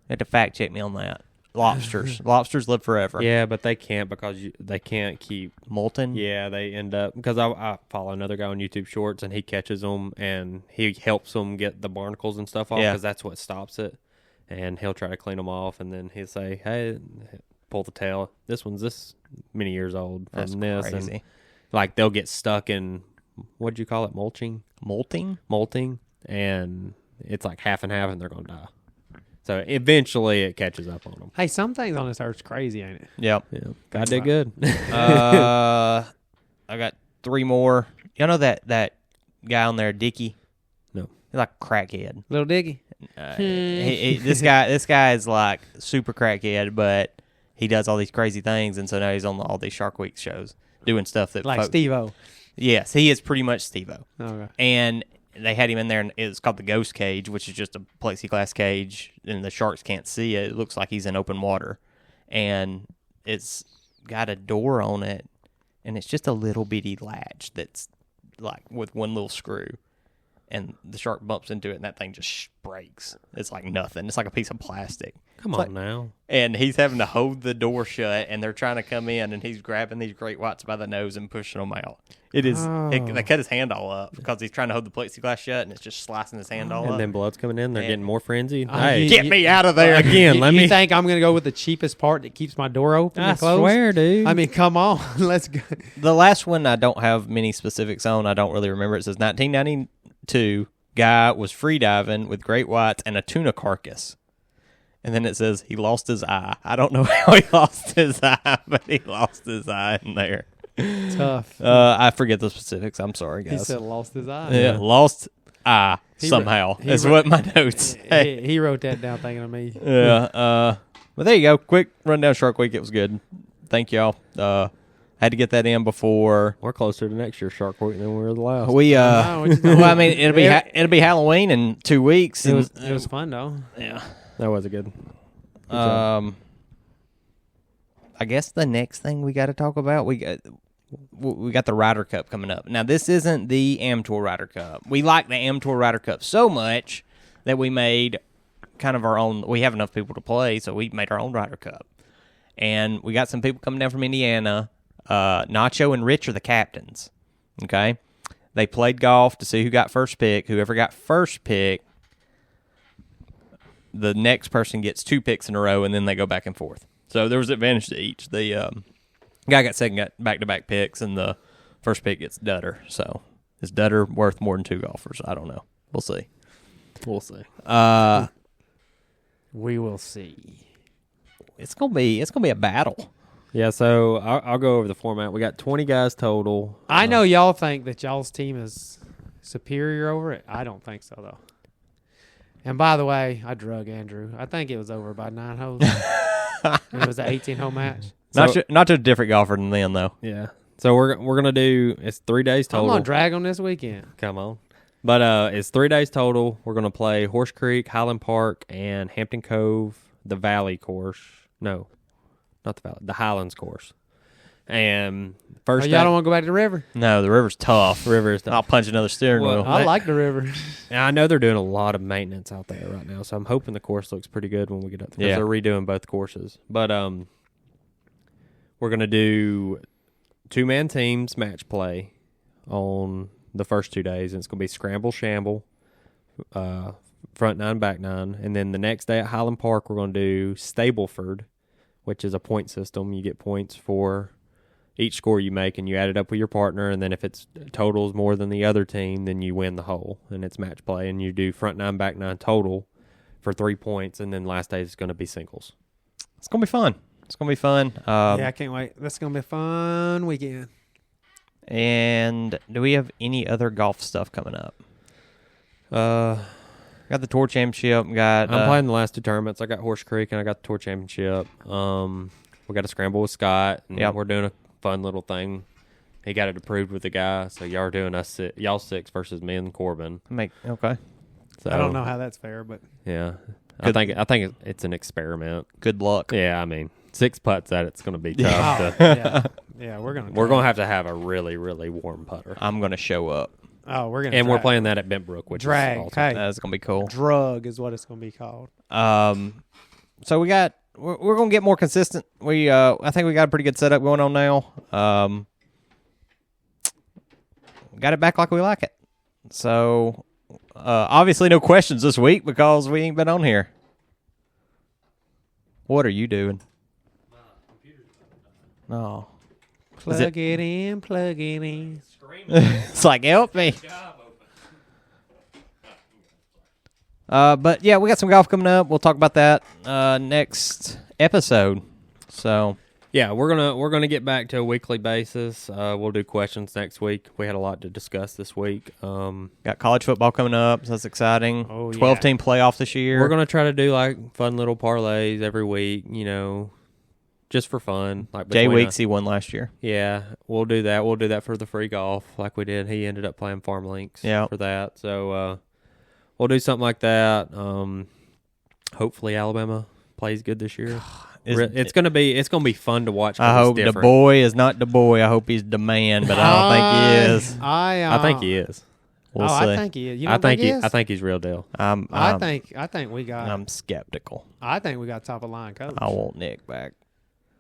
You have to fact check me on that. Lobsters live forever. Yeah, but they can't because they can't keep. Molten. Yeah, they end up because I follow another guy on YouTube Shorts, and he catches them and he helps them get the barnacles and stuff off Yeah. because that's what stops it. And he'll try to clean them off, and then he'll say, "Hey, pull the tail. This one's this many years old from That's this." crazy. And like they'll get stuck in what'd you call it? Molting, Molting. and it's like half and half, and they're gonna die. So eventually it catches up on them. Hey, some things on this earth's crazy, ain't it? Yep. Yeah, God did good. I got 3 more. You know that guy on there, Dickie? No. He's like a crackhead. Little Diggy. This guy is like super crackhead, but he does all these crazy things, and so now he's on all these Shark Week shows doing stuff that Like Steve-O. Yes, he is pretty much Steve-O. Okay. And they had him in there, and it's called the Ghost Cage, which is just a plexiglass cage, and the sharks can't see it. It looks like he's in open water, and it's got a door on it, and it's just a little bitty latch that's like with one little screw, and the shark bumps into it, and that thing just breaks. It's like nothing. It's like a piece of plastic. Come on now. And he's having to hold the door shut, and they're trying to come in, and he's grabbing these great whites by the nose and pushing them out. It is. They cut his hand all up because he's trying to hold the plexiglass shut, and it's just slicing his hand all up. And then blood's coming in. They're Yeah. getting more frenzied. Hey, Get me out of there again. You think I'm going to go with the cheapest part that keeps my door open I and closed? swear, dude. I mean, come on. Let's go. The last one I don't have many specifics on. I don't really remember. It says 1992 guy was free diving with great whites and a tuna carcass. And then it says he lost his eye. I don't know how he lost his eye, but he lost his eye in there. Tough. I forget the specifics. I'm sorry, guys. He said lost his eye. Yeah, lost eye somehow. That's what my notes say. He wrote that down thinking of me. Yeah. But there you go. Quick rundown Shark Week. It was good. Thank y'all. Had to get that in before. We're closer to next year's Shark Week than we were the last. Well, I mean, it'll be Halloween in 2 weeks. It was fun though. Yeah. That was a good. I guess the next thing we got to talk about, we got the Ryder Cup coming up. Now, this isn't the Am Tour Ryder Cup. We like the Am Tour Ryder Cup so much that we made kind of our own. We have enough people to play, so we made our own Ryder Cup. And we got some people coming down from Indiana. Nacho and Rich are the captains. Okay? They played golf to see who got first pick. Whoever got first pick, the next person gets 2 picks in a row, and then they go back and forth. So there was advantage to each. The guy got second, got back-to-back picks, and the first pick gets Dutter. So is Dutter worth more than 2 golfers? I don't know. We'll see. We'll see. We will see. It's gonna be a battle. Yeah, so I'll go over the format. We got 20 guys total. I know y'all think that y'all's team is superior over it. I don't think so, though. And by the way, I drug Andrew. I think it was over by 9 holes. And it was an 18-hole match. Not just a different golfer than them, though. Yeah. So we're gonna do. It's 3 days total. I'm gonna drag them this weekend. Come on. But it's 3 days total. We're gonna play Horse Creek, Highland Park, and Hampton Cove, the Valley course. No, not the Valley, the Highlands course. And first, y'all don't want to go back to the river? No, the river's tough. I'll punch another steering wheel. I like the river. I know they're doing a lot of maintenance out there right now, so I'm hoping the course looks pretty good when we get up there. Yeah. They're redoing both courses. But we're going to do 2-man teams match play on the first 2 days, and it's going to be scramble, shamble, front 9, back 9. And then the next day at Highland Park, we're going to do Stableford, which is a point system. You get points for each score you make, and you add it up with your partner, and then if it's totals more than the other team, then you win the hole, and it's match play, and you do front 9, back 9 total for 3 points, and then last day is going to be singles. It's going to be fun. Yeah, I can't wait. That's going to be a fun weekend. And do we have any other golf stuff coming up? Got the Tour Championship. I'm playing the last 2 tournaments. I got Horse Creek, and I got the Tour Championship. We got a scramble with Scott, and we're doing a fun little thing. He got it approved with the guy, so y'all are doing y'all 6 versus me and Corbin. Okay. So, I don't know how that's fair, but yeah, I think it's an experiment. Good luck. Yeah, I mean, 6 putts at it's going to be tough. Yeah, we're gonna have a really, really warm putter. I'm gonna show up. Oh, we're gonna and we're playing that at Bentbrook, which drag. is awesome. That's gonna be cool. Drug is what it's gonna be called. So we're gonna get more consistent. I think we got a pretty good setup going on now. Got it back like we like it. So obviously no questions this week because we ain't been on here. What are you doing? No. Plug it in. It's like, help me. But yeah, we got some golf coming up. We'll talk about that next episode. So yeah, we're gonna get back to a weekly basis. We'll do questions next week. We had a lot to discuss this week. Got college football coming up, so that's exciting. 12-team playoff this year. We're gonna try to do like fun little parlays every week. Just for fun. Like Jay Weeksy won last year. Yeah, we'll do that. We'll do that for the free golf like we did. He ended up playing Farm Links for that. So we'll do something like that. Hopefully Alabama plays good this year. It's gonna be fun to watch. I hope the boy is not the boy. I hope he's the man, but I don't think he is. I think he is. We'll see. I think he is. You don't think he is? I think he's real deal. I think we got. I'm skeptical. I think we got top of line coach. I want Nick back.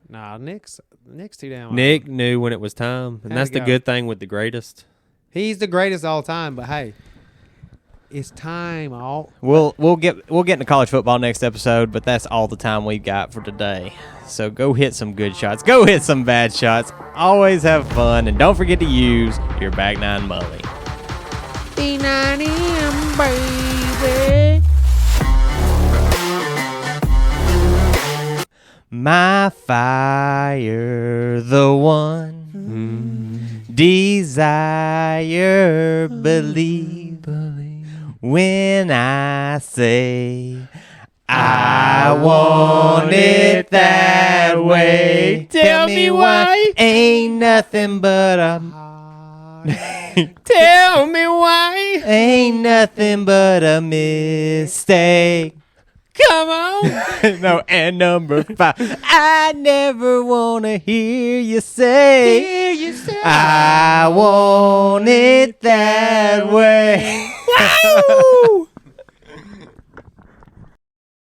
Nah, Nick's too damn. Nick knew when it was time, and that's the good thing with the greatest. He's the greatest all time, but hey, it's time. We'll get into college football next episode, but that's all the time we got for today. So go hit some good shots. Go hit some bad shots. Always have fun, and don't forget to use your Bag 9 Mully. B9M, baby. My fire, the one desire, believe when I say I want it that way. Tell me why ain't nothing but a tell me why ain't nothing but a mistake. Come on. No, and number 5. I never want to hear you say I want it that way. Woo!